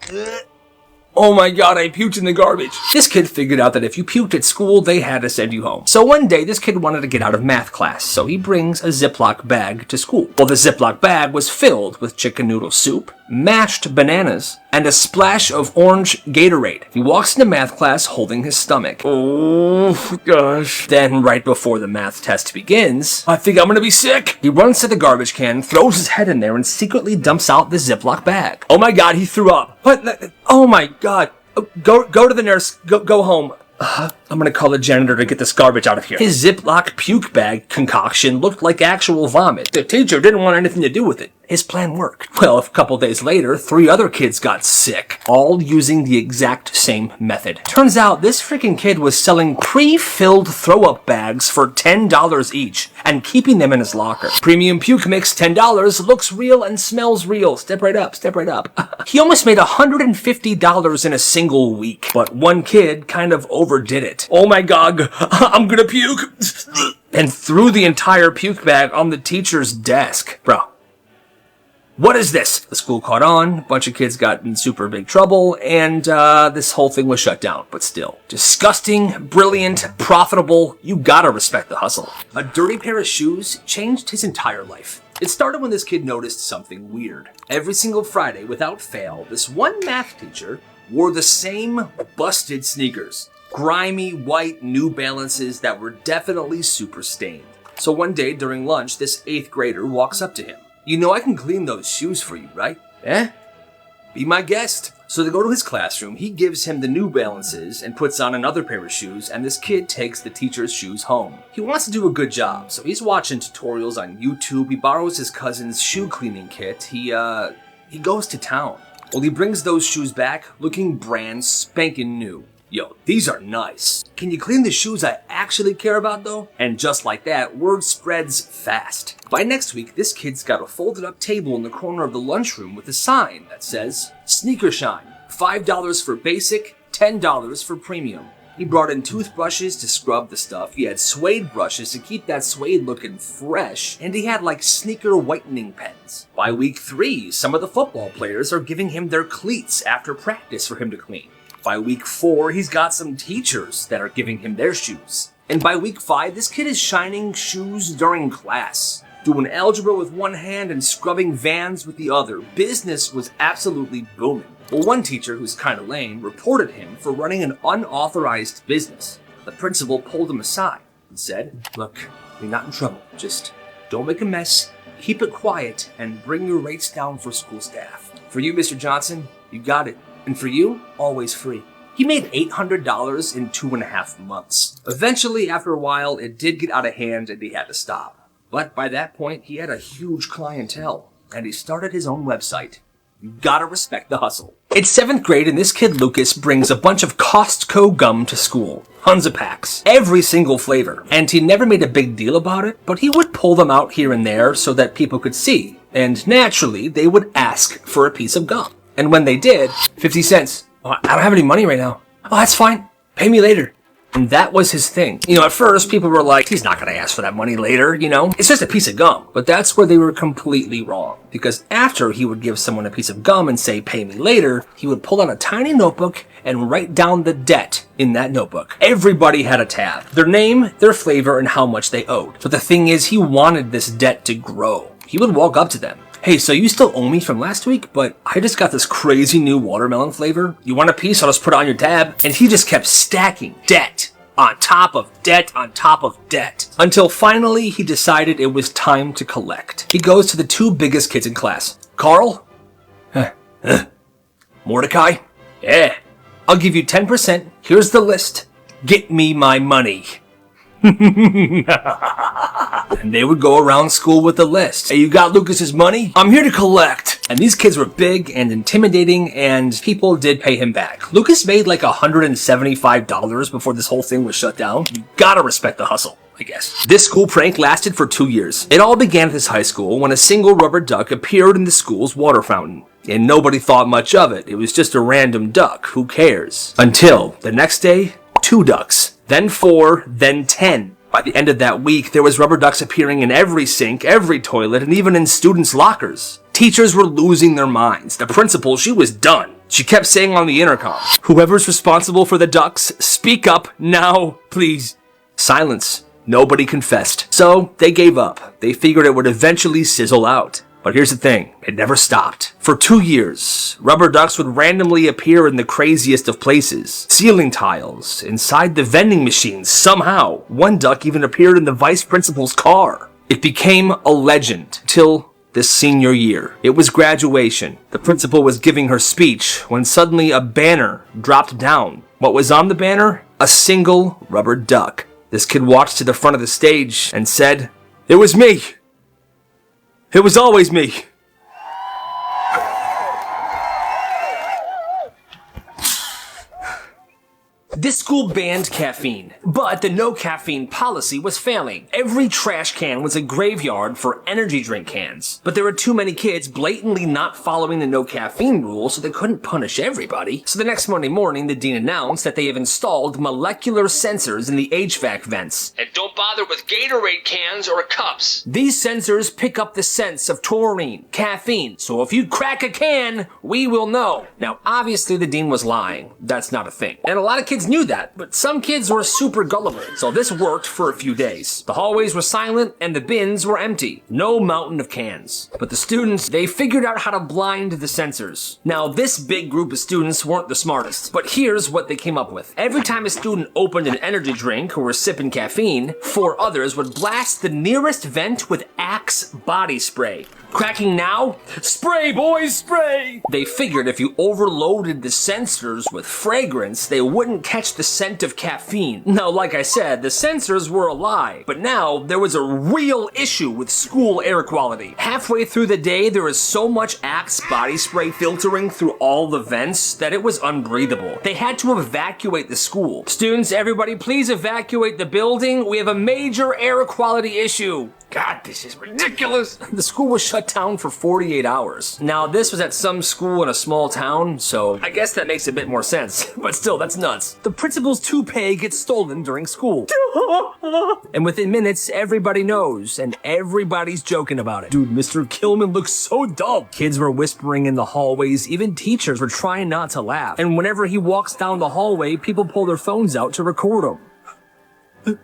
Oh my god, I puked in the garbage. This kid figured out that if you puked at school, they had to send you home. So one day, this kid wanted to get out of math class, so he brings a Ziploc bag to school. Well, the Ziploc bag was filled with chicken noodle soup, mashed bananas, and a splash of orange Gatorade. He walks into math class holding his stomach. Oh, gosh. Then, right before the math test begins, I think I'm gonna be sick. He runs to the garbage can, throws his head in there, and secretly dumps out the Ziploc bag. Oh my god, he threw up. What? Oh my god. Go to the nurse. Go home. I'm gonna call the janitor to get this garbage out of here. His Ziploc puke bag concoction looked like actual vomit. The teacher didn't want anything to do with it. His plan worked. Well, a couple days later, 3 other kids got sick, all using the exact same method. Turns out this freaking kid was selling pre-filled throw-up bags for $10 each and keeping them in his locker. Premium puke mix, $10, looks real and smells real. Step right up, step right up. He almost made $150 in a single week, but one kid kind of overdid it. Oh my god, I'm gonna puke. And threw the entire puke bag on the teacher's desk. Bro. What is this? The school caught on, a bunch of kids got in super big trouble, and this whole thing was shut down. But still, disgusting, brilliant, profitable, you gotta respect the hustle. A dirty pair of shoes changed his entire life. It started when this kid noticed something weird. Every single Friday, without fail, this one math teacher wore the same busted sneakers. Grimy, white New Balances that were definitely super stained. So one day during lunch, this 8th grader walks up to him. You know I can clean those shoes for you, right? Eh? Be my guest. So they go to his classroom, he gives him the New Balances and puts on another pair of shoes, and this kid takes the teacher's shoes home. He wants to do a good job, so he's watching tutorials on YouTube, he borrows his cousin's shoe cleaning kit, he goes to town. Well, he brings those shoes back looking brand spanking new. Yo, these are nice. Can you clean the shoes I actually care about though? And just like that, word spreads fast. By next week, this kid's got a folded up table in the corner of the lunchroom with a sign that says, Sneaker Shine, $5 for basic, $10 for premium. He brought in toothbrushes to scrub the stuff, he had suede brushes to keep that suede looking fresh, and he had like sneaker whitening pens. By week 3, some of the football players are giving him their cleats after practice for him to clean. By week 4, he's got some teachers that are giving him their shoes. And by week 5, this kid is shining shoes during class, doing algebra with one hand and scrubbing Vans with the other. Business was absolutely booming. Well, one teacher, who's kind of lame, reported him for running an unauthorized business. The principal pulled him aside and said, "Look, you're not in trouble. Just don't make a mess, keep it quiet, and bring your rates down for school staff. For you, Mr. Johnson, you got it. And for you, always free." He made $800 in 2.5 months. Eventually, after a while, it did get out of hand and he had to stop. But by that point, he had a huge clientele, and he started his own website. You gotta respect the hustle. It's 7th grade, and this kid Lucas brings a bunch of Costco gum to school. Tons of packs. Every single flavor. And he never made a big deal about it, but he would pull them out here and there so that people could see. And naturally, they would ask for a piece of gum. And when they did, 50 cents. "Oh, I don't have any money right now." "Oh, that's fine. Pay me later." And that was his thing. At first, people were like, he's not going to ask for that money later, It's just a piece of gum. But that's where they were completely wrong. Because after he would give someone a piece of gum and say, "Pay me later," he would pull out a tiny notebook and write down the debt in that notebook. Everybody had a tab. Their name, their flavor, and how much they owed. But the thing is, he wanted this debt to grow. He would walk up to them. "Hey, so you still owe me from last week, but I just got this crazy new watermelon flavor. You want a piece? I'll just put it on your tab." And he just kept stacking debt on top of debt on top of debt. Until finally he decided it was time to collect. He goes to the 2 biggest kids in class. "Carl? Mordecai? Yeah. I'll give you 10%. Here's the list. Get me my money." And they would go around school with the list. "Hey, you got Lucas's money? I'm here to collect." And these kids were big and intimidating, and people did pay him back. Lucas made like $175 before this whole thing was shut down. You gotta respect the hustle, I guess. This school prank lasted for 2 years. It all began at this high school when a single rubber duck appeared in the school's water fountain. And nobody thought much of it. It was just a random duck. Who cares? Until the next day, 2 ducks. Then 4, then 10. By the end of that week, there was rubber ducks appearing in every sink, every toilet, and even in students' lockers. Teachers were losing their minds. The principal, she was done. She kept saying on the intercom, "Whoever's responsible for the ducks, speak up now, please." Silence. Nobody confessed. So they gave up. They figured it would eventually sizzle out. But here's the thing, it never stopped. For 2 years, rubber ducks would randomly appear in the craziest of places. Ceiling tiles, inside the vending machines, somehow. One duck even appeared in the vice principal's car. It became a legend till this senior year. It was graduation. The principal was giving her speech when suddenly a banner dropped down. What was on the banner? A single rubber duck. This kid walked to the front of the stage and said, "It was me. It was always me." This school banned caffeine, but the no caffeine policy was failing. Every trash can was a graveyard for energy drink cans. But there were too many kids blatantly not following the no caffeine rule, so they couldn't punish everybody. So the next Monday morning, the dean announced that they have installed molecular sensors in the HVAC vents. And don't bother with Gatorade cans or cups. These sensors pick up the scents of taurine, caffeine, so if you crack a can, we will know. Now, obviously the dean was lying. That's not a thing. And a lot of kids knew that, but some kids were super gullible, so this worked for a few days. The hallways were silent and the bins were empty. No mountain of cans. But the students, they figured out how to blind the sensors. Now, this big group of students weren't the smartest, but here's what they came up with. Every time a student opened an energy drink or was sipping caffeine, 4 others would blast the nearest vent with Axe body spray. Cracking now? Spray, boys, spray! They figured if you overloaded the sensors with fragrance, they wouldn't catch the scent of caffeine. Now, like I said, the sensors were a lie, but now there was a real issue with school air quality. Halfway through the day, there was so much Axe body spray filtering through all the vents that it was unbreathable. They had to evacuate the school. Students, everybody, please evacuate the building. We have a major air quality issue. God, this is ridiculous. The school was shut down for 48 hours. Now, this was at some school in a small town, so I guess that makes a bit more sense. But still, that's nuts. The principal's toupee gets stolen during school. And within minutes, everybody knows, and everybody's joking about it. Dude, Mr. Kilman looks so dumb. Kids were whispering in the hallways. Even teachers were trying not to laugh. And whenever he walks down the hallway, people pull their phones out to record him.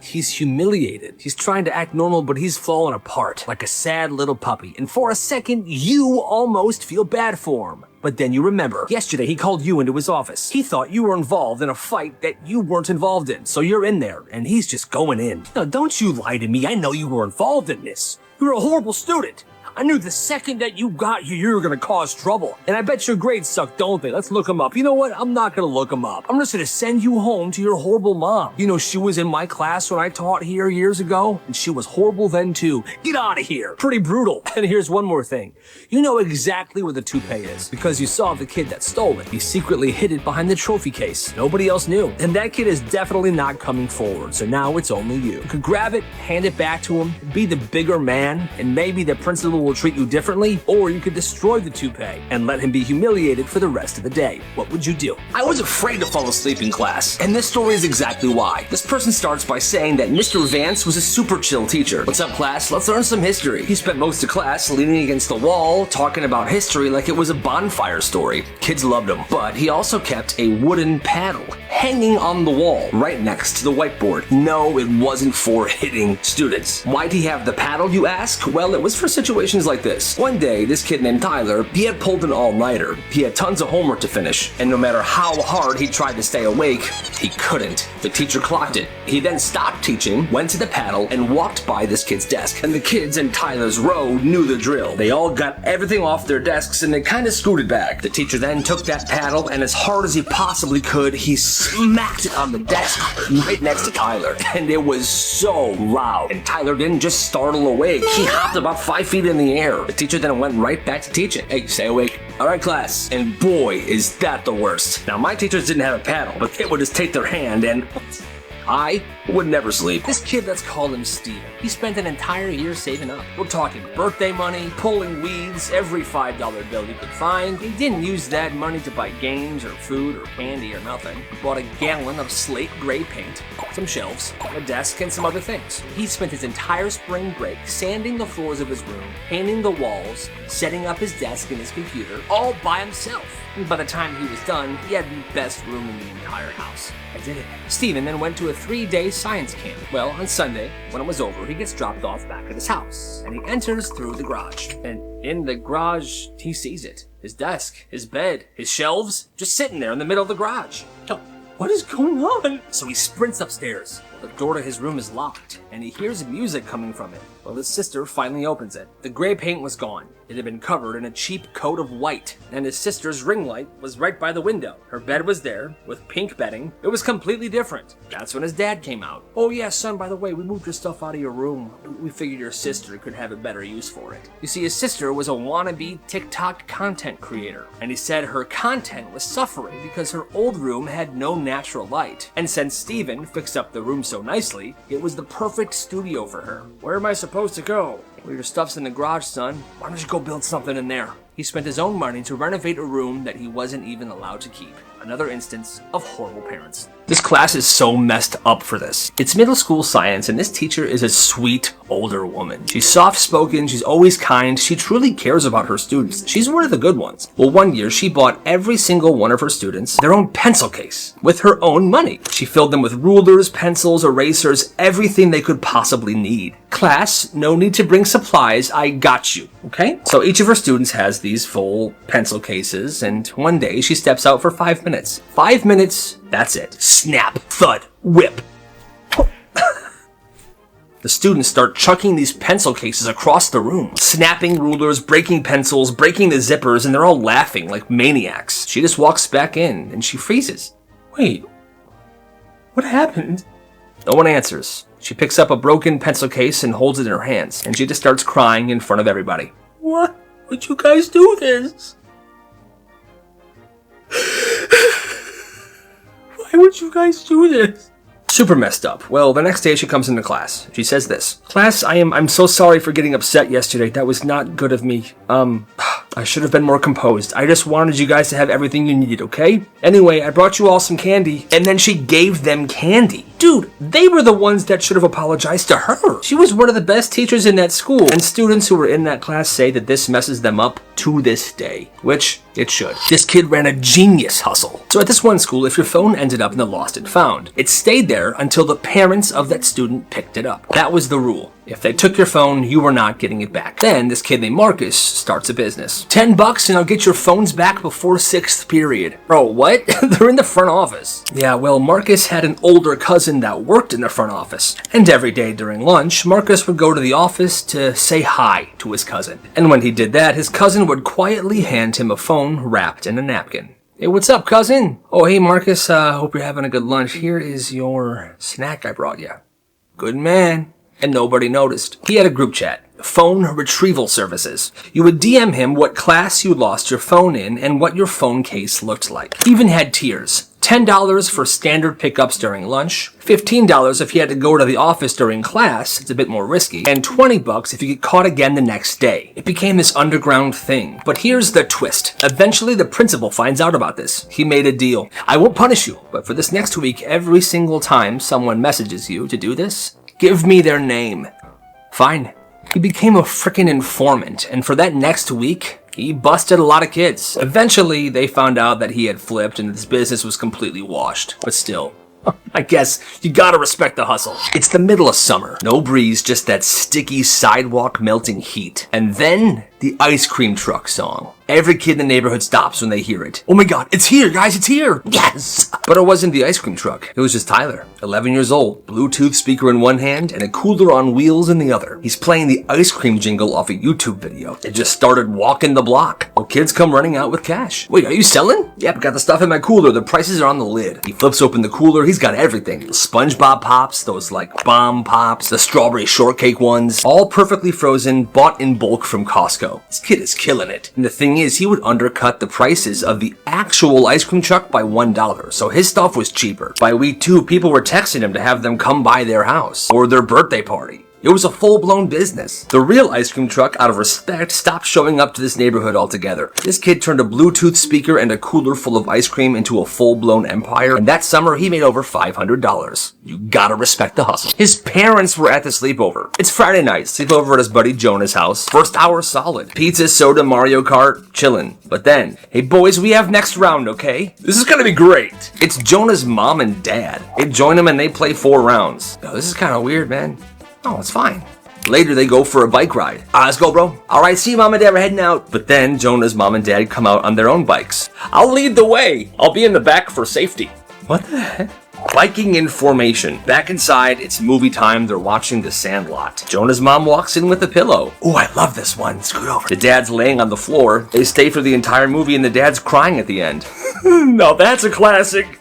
He's humiliated. He's trying to act normal, but he's falling apart like a sad little puppy. And for a second, you almost feel bad for him. But then you remember, yesterday he called you into his office. He thought you were involved in a fight that you weren't involved in. So you're in there, and he's just going in. Now, don't you lie to me. I know you were involved in this. You're a horrible student. I knew the second that you got here, you were gonna cause trouble. And I bet your grades suck, don't they? Let's look them up. You know what? I'm not gonna look them up. I'm just gonna send you home to your horrible mom. You know, she was in my class when I taught here years ago, and she was horrible then too. Get out of here. Pretty brutal. And here's one more thing. You know exactly where the toupee is, because you saw the kid that stole it. He secretly hid it behind the trophy case. Nobody else knew. And that kid is definitely not coming forward, so now it's only you. You could grab it, hand it back to him, be the bigger man, and maybe the principal will treat you differently, or you could destroy the toupee and let him be humiliated for the rest of the day. What would you do? I was afraid to fall asleep in class, and this story is exactly why. This person starts by saying that Mr. Vance was a super chill teacher. What's up, class? Let's learn some history. He spent most of class leaning against the wall, talking about history like it was a bonfire story. Kids loved him, but he also kept a wooden paddle hanging on the wall right next to the whiteboard. No, it wasn't for hitting students. Why'd he have the paddle, you ask? Well, it was for situations like this. One day, this kid named Tyler, he had pulled an all-nighter. He had tons of homework to finish, and no matter how hard he tried to stay awake, he couldn't. The teacher clocked it. He then stopped teaching, went to the paddle, and walked by this kid's desk. And the kids in Tyler's row knew the drill. They all got everything off their desks, and they kind of scooted back. The teacher then took that paddle, and as hard as he possibly could, he smacked it on the desk right next to Tyler. And it was so loud. And Tyler didn't just startle awake. He hopped about 5 feet in the air. The teacher then went right back to teaching. Hey, stay awake. All right, class. And boy, is that the worst. Now, my teachers didn't have a paddle, but they would just take their hand and I would never sleep. This kid, let's call him Steven. He spent an entire year saving up. We're talking birthday money, pulling weeds, every $5 bill he could find. He didn't use that money to buy games or food or candy or nothing. He bought a gallon of slate gray paint, some shelves, a desk, and some other things. He spent his entire spring break sanding the floors of his room, painting the walls, setting up his desk and his computer, all by himself. And by the time he was done, he had the best room in the entire house. I did it. Steven then went to a 3-day science camp. Well, on Sunday, when it was over, he gets dropped off back at his house, and he enters through the garage. And in the garage, he sees it. His desk, his bed, his shelves, just sitting there in the middle of the garage. What is going on? So he sprints upstairs. The door to his room is locked, and he hears music coming from it. Well, his sister finally opens it. The gray paint was gone. It had been covered in a cheap coat of white, and his sister's ring light was right by the window. Her bed was there, with pink bedding. It was completely different. That's when his dad came out. Oh yeah, son, by the way, we moved your stuff out of your room. We figured your sister could have a better use for it. You see, his sister was a wannabe TikTok content creator, and he said her content was suffering because her old room had no natural light. And since Steven fixed up the room so nicely, it was the perfect studio for her. Where am I supposed to go? Well, your stuff's in the garage, son. Why don't you go build something in there? He spent his own money to renovate a room that he wasn't even allowed to keep. Another instance of horrible parents. This class is so messed up for this. It's middle school science, and this teacher is a sweet older woman. She's soft-spoken, she's always kind, she truly cares about her students. She's one of the good ones. Well, one year she bought every single one of her students their own pencil case with her own money. She filled them with rulers, pencils, erasers, everything they could possibly need. Class, no need to bring supplies, I got you, okay? So each of her students has these full pencil cases, and one day she steps out for 5 minutes. 5 minutes, that's it. Snap, thud, whip. The students start chucking these pencil cases across the room, snapping rulers, breaking pencils, breaking the zippers, and they're all laughing like maniacs. She just walks back in, and she freezes. Wait, what happened? No one answers. She picks up a broken pencil case and holds it in her hands, and she just starts crying in front of everybody. Why would you guys do this? Why would you guys do this? Super messed up. Well, the next day she comes into class. She says this. Class, I'm so sorry for getting upset yesterday. That was not good of me. I should have been more composed. I just wanted you guys to have everything you needed, okay? Anyway, I brought you all some candy. And then she gave them candy. Dude, they were the ones that should have apologized to her. She was one of the best teachers in that school. And students who were in that class say that this messes them up to this day, which it should. This kid ran a genius hustle. So at this one school, if your phone ended up in the lost and found, it stayed there until the parents of that student picked it up. That was the rule. If they took your phone, you were not getting it back. Then this kid named Marcus starts a business. $10 and I'll get your phones back before 6th period. Bro, what? They're in the front office. Yeah, well, Marcus had an older cousin that worked in the front office. And every day during lunch, Marcus would go to the office to say hi to his cousin. And when he did that, his cousin would quietly hand him a phone wrapped in a napkin. Hey, what's up, cousin? Oh, hey, Marcus, hope you're having a good lunch. Here is your snack I brought you. Good man. And nobody noticed. He had a group chat. Phone retrieval services. You would DM him what class you lost your phone in and what your phone case looked like. He even had tiers. $10 for standard pickups during lunch, $15 if you had to go to the office during class, it's a bit more risky, and $20 if you get caught again the next day. It became this underground thing. But here's the twist. Eventually the principal finds out about this. He made a deal. I won't punish you, but for this next week, every single time someone messages you to do this, give me their name. Fine. He became a frickin' informant, and for that next week, he busted a lot of kids. Eventually, they found out that he had flipped and his business was completely washed. But still, I guess you gotta respect the hustle. It's the middle of summer. No breeze, just that sticky sidewalk melting heat. And then, the ice cream truck song. Every kid in the neighborhood stops when they hear it. Oh my god, it's here, guys, it's here! Yes! But it wasn't the ice cream truck. It was just Tyler, 11 years old, Bluetooth speaker in one hand and a cooler on wheels in the other. He's playing the ice cream jingle off a YouTube video. It just started walking the block. Well, kids come running out with cash. Wait, are you selling? Yep, got the stuff in my cooler. The prices are on the lid. He flips open the cooler. He's got everything. The SpongeBob pops, those like bomb pops, the strawberry shortcake ones, all perfectly frozen, bought in bulk from Costco. This kid is killing it. And the thing is, he would undercut the prices of the actual ice cream truck by $1, so his stuff was cheaper. By week 2, people were texting him to have them come by their house or their birthday party. It was a full-blown business. The real ice cream truck, out of respect, stopped showing up to this neighborhood altogether. This kid turned a Bluetooth speaker and a cooler full of ice cream into a full-blown empire, and that summer he made over $500. You gotta respect the hustle. His parents were at the sleepover. It's Friday night, sleepover at his buddy Jonah's house. First hour solid. Pizza, soda, Mario Kart, chillin'. But then, hey boys, we have next round, okay? This is gonna be great. It's Jonah's mom and dad. They join him and they play 4 rounds. Yo, this is kinda weird, man. Oh, it's fine. Later, they go for a bike ride. Let's go, bro. All right, see you, mom and dad. We're heading out. But then Jonah's mom and dad come out on their own bikes. I'll lead the way. I'll be in the back for safety. What the heck? Biking in formation. Back inside, it's movie time. They're watching The Sandlot. Jonah's mom walks in with a pillow. Oh, I love this one. Scoot over. The dad's laying on the floor. They stay for the entire movie, and the dad's crying at the end. Now that's a classic.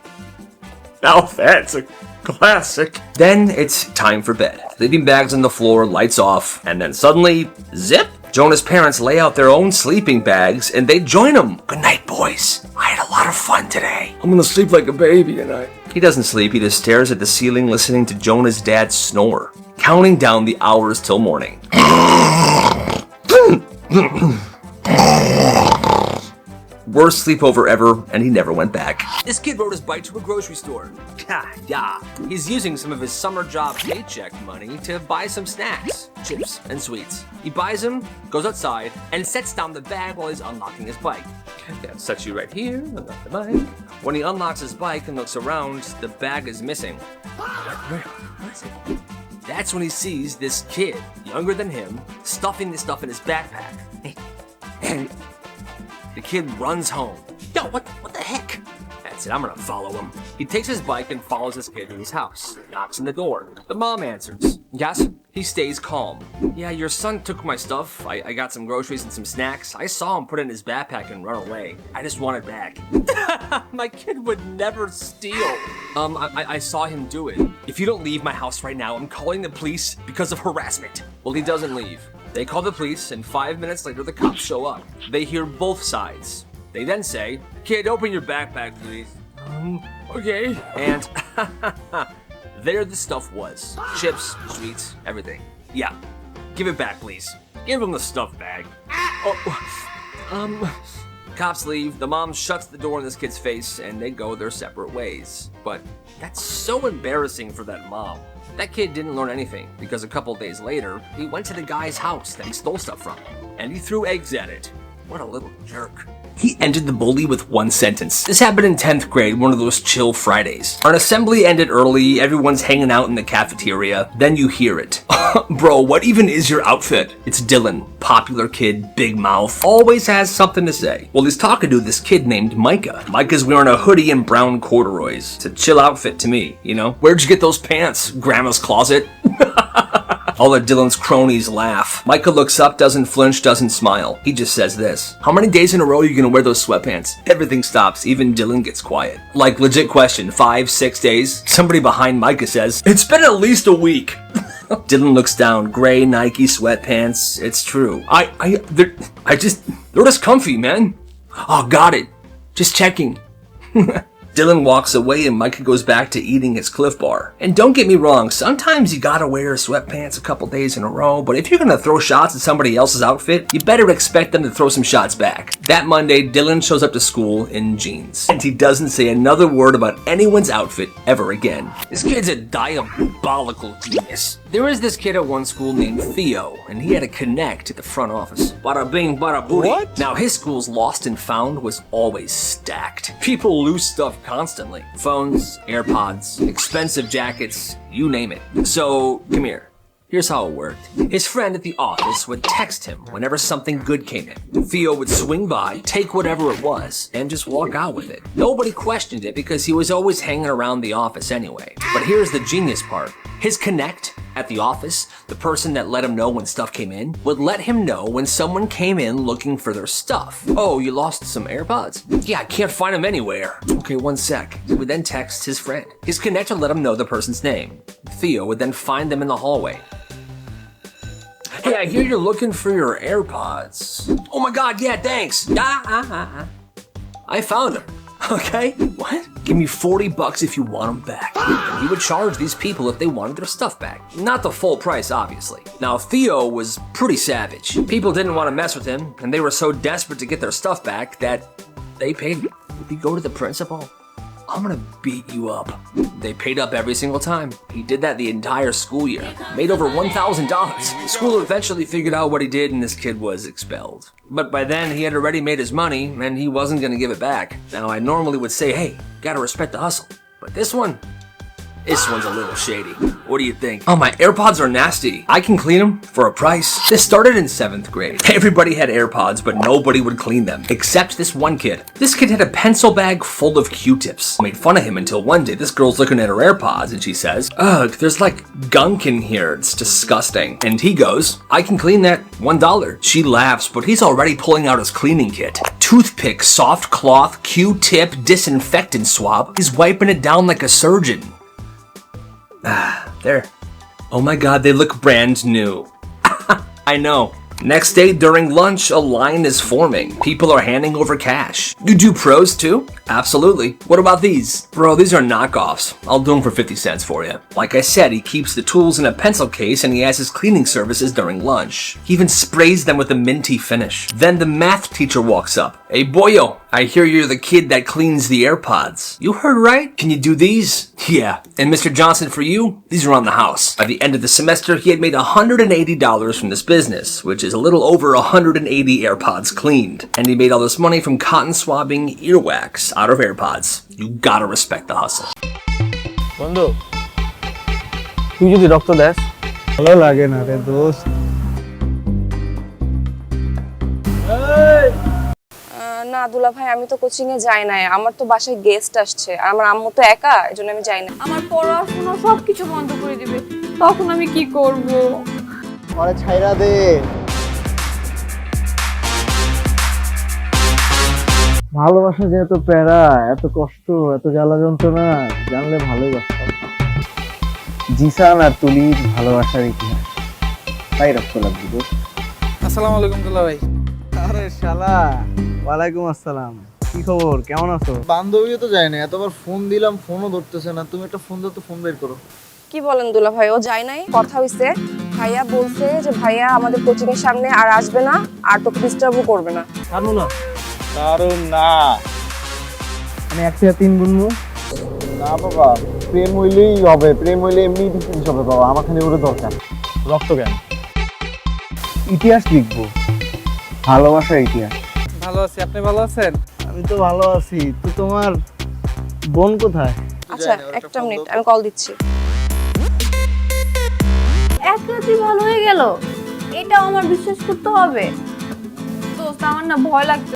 Now that's a classic. Then it's time for bed. Sleeping bags on the floor, lights off, and then suddenly, zip! Jonah's parents lay out their own sleeping bags and they join them. Good night, boys. I had a lot of fun today. I'm gonna sleep like a baby tonight. He doesn't sleep, he just stares at the ceiling listening to Jonah's dad snore, counting down the hours till morning. Worst sleepover ever, and he never went back. This kid rode his bike to a grocery store. Yeah. He's using some of his summer job paycheck money to buy some snacks, chips, and sweets. He buys them, goes outside, and sets down the bag while he's unlocking his bike. Yeah, sets you right here, unlock the bike. When he unlocks his bike and looks around, the bag is missing. What is it? That's when he sees this kid, younger than him, stuffing this stuff in his backpack. And the kid runs home. Yo, what the heck? That's it, I'm gonna follow him. He takes his bike and follows this kid to his house. Knocks on the door. The mom answers. Yes? He stays calm. Yeah, your son took my stuff. I got some groceries and some snacks. I saw him put it in his backpack and run away. I just want it back. My kid would never steal. I saw him do it. If you don't leave my house right now, I'm calling the police because of harassment. Well, he doesn't leave. They call the police, and 5 minutes later, the cops show up. They hear both sides. They then say, "Kid, open your backpack, please." Okay. And there the stuff was. Chips, sweets, everything. Yeah. Give it back, please. Give him the stuff bag. Cops leave, the mom shuts the door in this kid's face, and they go their separate ways. But that's so embarrassing for that mom. That kid didn't learn anything, because a couple days later, he went to the guy's house that he stole stuff from, and he threw eggs at it. What a little jerk. He ended the bully with one sentence. This happened in 10th grade, one of those chill Fridays. Our assembly ended early, everyone's hanging out in the cafeteria, then you hear it. Bro, what even is your outfit? It's Dylan, popular kid, big mouth, always has something to say. Well, he's talking to this kid named Micah. Micah's wearing a hoodie and brown corduroys. It's a chill outfit to me, you know? Where'd you get those pants? Grandma's closet? All of Dylan's cronies laugh. Micah looks up, doesn't flinch, doesn't smile. He just says this. How many days in a row are you gonna wear those sweatpants? Everything stops, even Dylan gets quiet. Like, legit question, 5, 6 days? Somebody behind Micah says, it's been at least a week. Dylan looks down, gray Nike sweatpants. It's true. They're just comfy, man. Oh, got it. Just checking. Dylan walks away and Micah goes back to eating his Cliff Bar. And don't get me wrong, sometimes you gotta wear sweatpants a couple days in a row, but if you're gonna throw shots at somebody else's outfit, you better expect them to throw some shots back. That Monday, Dylan shows up to school in jeans. And he doesn't say another word about anyone's outfit ever again. This kid's a diabolical genius. There was this kid at one school named Theo, and he had a connect at the front office. Bada bing, bada booty. What? Now his school's lost and found was always stacked. People lose stuff constantly. Phones, AirPods, expensive jackets, you name it. So, come here. Here's how it worked. His friend at the office would text him whenever something good came in. Theo would swing by, take whatever it was, and just walk out with it. Nobody questioned it because he was always hanging around the office anyway. But here's the genius part. His connect at the office, the person that let him know when stuff came in, would let him know when someone came in looking for their stuff. Oh, you lost some AirPods? Yeah, I can't find them anywhere. Okay, one sec. He would then text his friend. His connect would let him know the person's name. Theo would then find them in the hallway. Hey, I hear you're looking for your AirPods. Oh my god, yeah, thanks. I found them. Okay, what? Give me $40 if you want them back. And he would charge these people if they wanted their stuff back. Not the full price, obviously. Now, Theo was pretty savage. People didn't want to mess with him, and they were so desperate to get their stuff back that they paid. If you go to the principal, I'm gonna beat you up. They paid up every single time. He did that the entire school year. Made over $1,000. School eventually figured out what he did and this kid was expelled. But by then he had already made his money and he wasn't gonna give it back. Now I normally would say, hey, gotta respect the hustle. But this one's a little shady. What do you think? Oh, my AirPods are nasty. I can clean them for a price. This started in 7th grade. Everybody had AirPods, but nobody would clean them, except this one kid. This kid had a pencil bag full of Q-tips. I made fun of him until one day this girl's looking at her AirPods and she says, ugh, there's like gunk in here. It's disgusting. And he goes, I can clean that, $1. She laughs, but he's already pulling out his cleaning kit. Toothpick, soft cloth, Q-tip, disinfectant swab. He's wiping it down like a surgeon. There. Oh my god, they look brand new. I know. Next day during lunch, a line is forming. People are handing over cash. You do pros too? Absolutely. What about these? Bro, these are knockoffs. I'll do them for 50 cents for you. Like I said, he keeps the tools in a pencil case and he has his cleaning services during lunch. He even sprays them with a minty finish. Then the math teacher walks up. Hey boyo, I hear you're the kid that cleans the AirPods. You heard right? Can you do these? Yeah. And Mr. Johnson, for you, these are on the house. By the end of the semester, he had made $180 from this business, which is a little over 180 AirPods cleaned. And he made all this money from cotton swabbing earwax out of AirPods. You gotta respect the hustle. বন্ধু তুই যদি রক্ত দেস ভালো লাগে না রে দোস্ত না দুলা ভাই আমি তো কোচিং এ যাই না আমার তো বাসায় গেস্ট আসছে আর আমার আম্মু তো একা এজন্য আমি যাই না আমার পড়াশোনা সবকিছু বন্ধ করে দিবে তখন আমি কি করব আরে ছাইরা দে ভালোবাসা যে এত প্যারা এত কষ্ট এত জ্বালা যন্ত্রণা জানলে ভালোই বাসতাম জিসান আর তুলির ভালোবাসার ইতিহাস তাই রক্ত লাগবে দোস্ত আসসালামু আলাইকুম দুলা ভাই আরে শালা ওয়ালাইকুম আসসালাম কি খবর কেমন আছো বান্ধবীও তো যায় না এতবার ফোন দিলাম ফোনও ধরতেছে না তুমি একটা ফোন দাও তো ফোন বের করো কি বলেন দুলা ভাই ও যায় নাই কথা হইছে ভাইয়া বলছে যে ভাইয়া আমাদের কোচিং এর সামনে আর আসবে না আর তোকে ডিস্টার্বও করবে না জানো না কারণ না আমি একটা তিন গুনমু না বাবা প্রেম হইলেই হবে প্রেম হইলে এমনি ডিস্টেন্স হবে বাবা আমার খালি ওরে দরকার রক্ত কেন ইতিহাস লিখবো ভালোবাসার ইতিহাস ভালো আছি, আপনি ভালো আছেন? আমি তো ভালো আছি, তো তোমার বোন কোথায়? আচ্ছা একটা মিনিট, আমি কল দিচ্ছি। এক রাতে ভালো হয়ে গেল, এটাও আমার বিশ্বাস করতে হবে। দোস্ত আমার না ভয় লাগছে।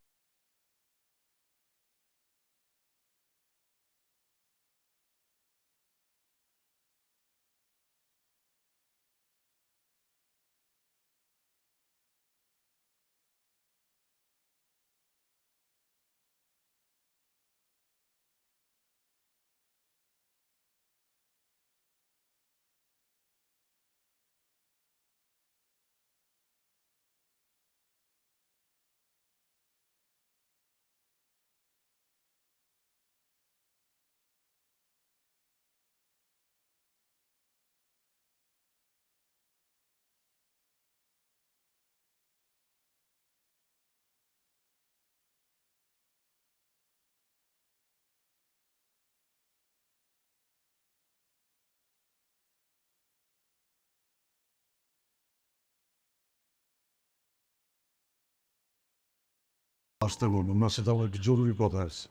আসতে বলুন, ওনার সাথে আমার একটু জরুরি কথা আছে।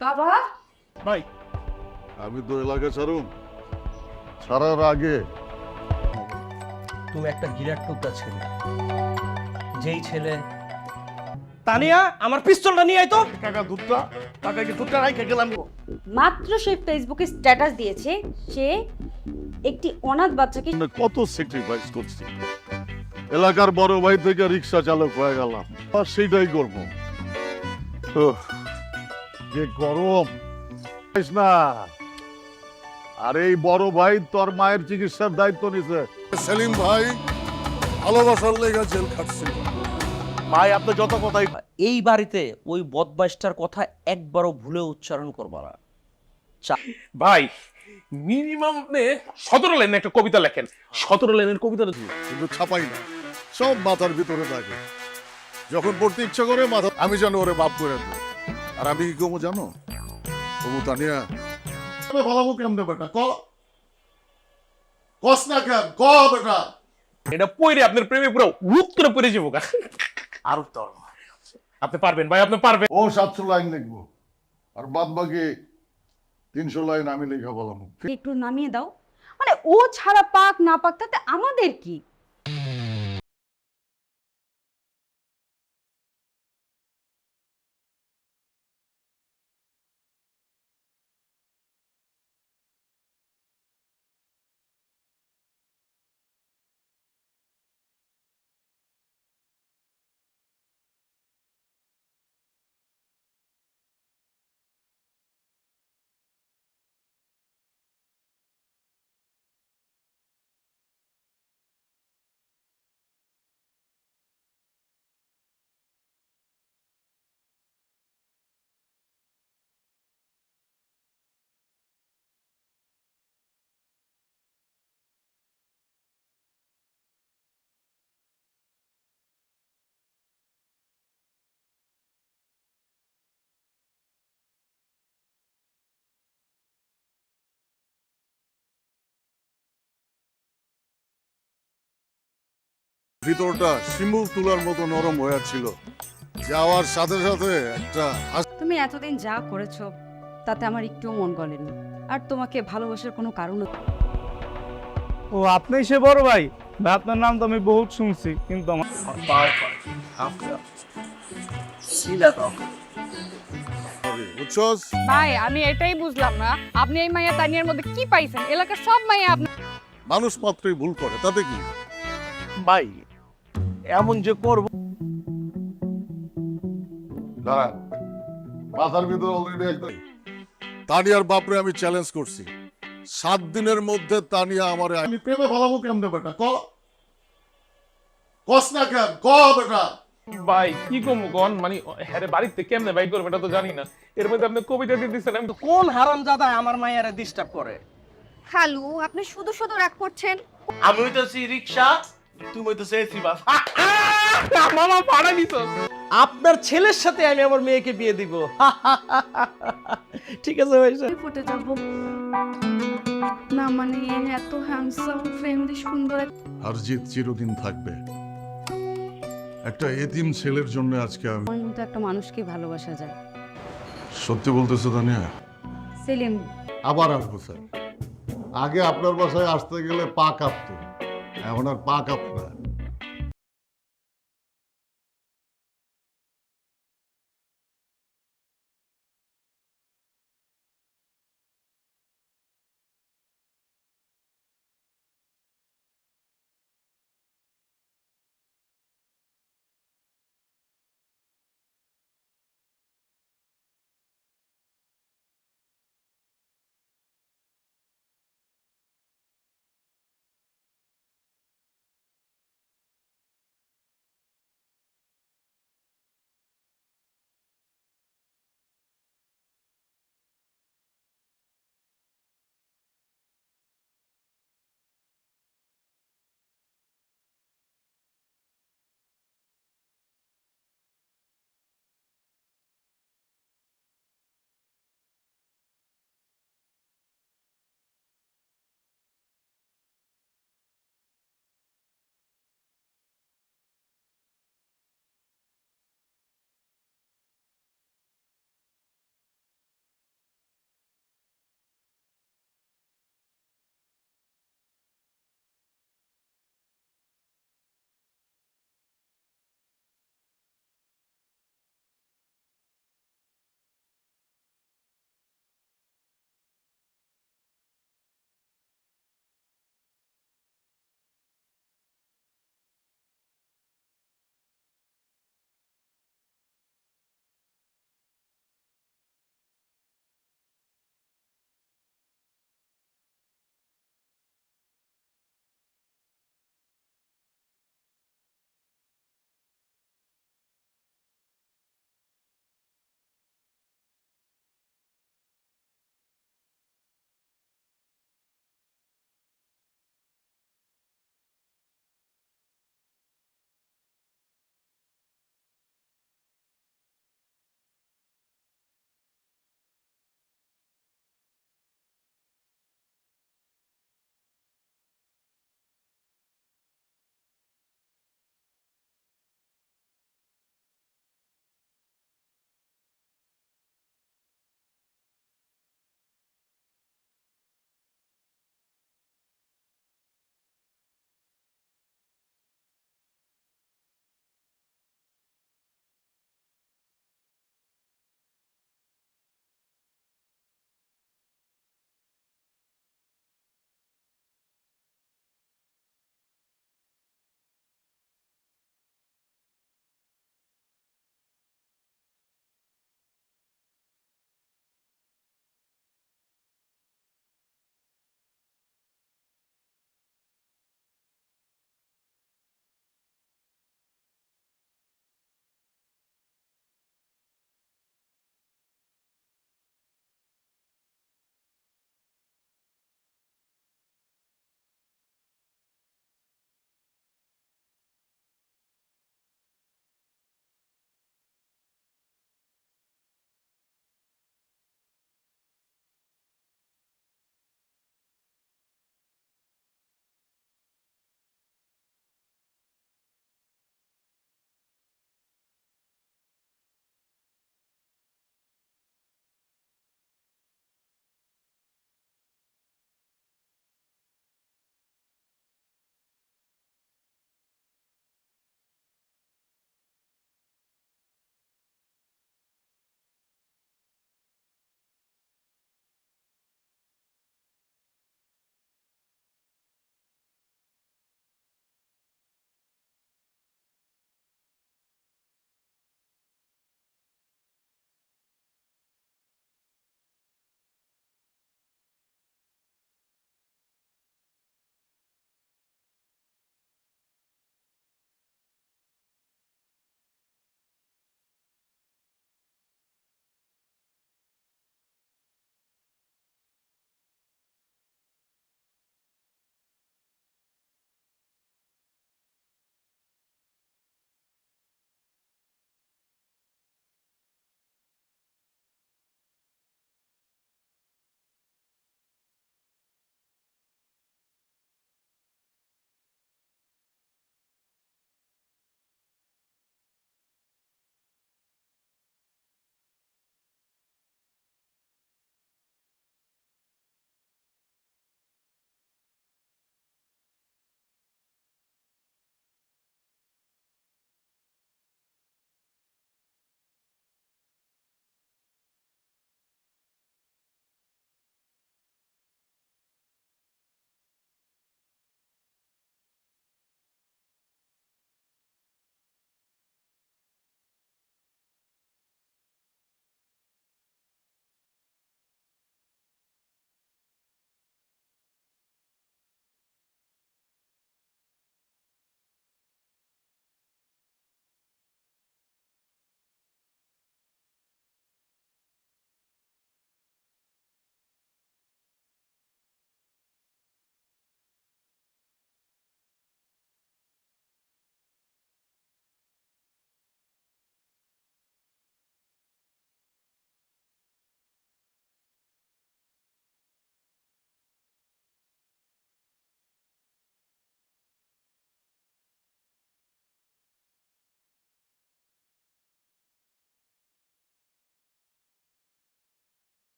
বাবা ভাই, আমি তো এলাকা ছাড়ার আগে তুমি একটা গিরাট টুকরা ছেলে, যেই ছেলে তানিয়া আমার পিস্তলটা নিয়ে আইতো। টাকাকে দুধটা রাইখে গেলাম। মাত্র সে ফেসবুকে স্ট্যাটাস দিয়েছে সে একটি অনাথ বাচ্চাকে কত স্যাক্রিফাইস করছি, এলাকার বড় ভাই থেকে রিক্সা চালক হয়ে গেলাম, আর সেটাই করবো। যে গরম না, আর এই বড় ভাই তোর মায়ের চিকিৎসার দায়িত্ব নিছে। সেলিম ভাই ভালোবাসার লেগে জেল খাটছিল। ভাই আপনি যত কথাই, এই বাড়িতে ওই বদমাইশটার কথা একবারও ভুলে উচ্চারণ করবা না। ভাই মিনিমাম আপনি 17 লাইনের একটা কবিতা লেখেন, 17 লাইনের কবিতাটা কিন্তু ছাপাই না, সব মাথার ভিতরে থাকে। যখন পড়তে ইচ্ছা করে মাথা, আমি জানো ওরে বাপ করে দেব। আর আমি কি কমো জানো, কমু তানিয়া ভালো কেমনে বেটা, কস না কেন, ক বেটা। এটা পড়ে আপনার প্রেমে পুরো উত করে পড়ে যাবো। আর তো আপনি পারবেন ভাই, আপনি পারবেন। ও 700 লাইন লিখবো, আর বাদ বাকি 300 লাইন আমি লেখা বললাম। একটু নামিয়ে দাও, মানে ও ছাড়া পাক না পাক তাতে আমাদের কি? ভিতরটা শিমুল তুলার মতো নরম হয়ে ছিল, যাওয়ার সাথে সাথে একটা তুমি এতদিন যা করেছো তাতে আমার একটুও মন গলেনি, আর তোমাকে ভালোবাসার কোনো কারণও। ও আপনি সে বড় ভাই? ভাই আপনার নাম তো আমি বহুত শুনছি, কিন্তু আমার বুঝছস। ভাই আমি এটাই বুঝলাম না, আপনি এই মাইয়া তানিয়ার মধ্যে কি পাইছেন? এলাকার সব মাইয়া আপনি। মানুষ মাত্রই ভুল করে, তাতে কি? ভাই এমন যে করবো, দাঁড়া, মাথার ভিতরে অলরেডি একদম। তানিয়ার বাপরে আমি চ্যালেঞ্জ করছি, 7 দিনের মধ্যে তানিয়া আমারে, আমি প্রেমে ভালাবো কেমনে বেটা, কস না কেন, ক বেটা। ভাই কি কমু কোন, মানে হ্যাঁ বাড়িতে কেমনে বাইক করবে এটা তো জানি না, এর মধ্যে আপনি কবিতা দিয়ে দিচ্ছেন। আমি তো কোন হারামজাদা আমার মায়েরা ডিস্টার্ব করে? খালু আপনি শুধু শুধু রাগ করছেন। আমি হইতেছি রিক্সা, তুমি হইতেছে এসি বাস। মামা পাড়া দিত। আপনার ছেলের সাথে আমি আমার মেয়েকে বিয়ে দিব। ঠিক আছে ভাই স্যার। পটে যাব না, মানে এত হ্যান্ডসাম ফ্রেন্ডলি সুন্দর। আর জিত চিরদিন থাকবে, একটা এতিম ছেলের জন্য আজকে আমি আমার মতো একটা মানুষকে ভালোবাসা যায়। সত্যি বলতেছো তানিয়া? সেলিম, আবার আসবো স্যার। আগে আপনার বাসায় আসতে গেলে পা কাঁপতো, এখন আর পা কাঁপে না।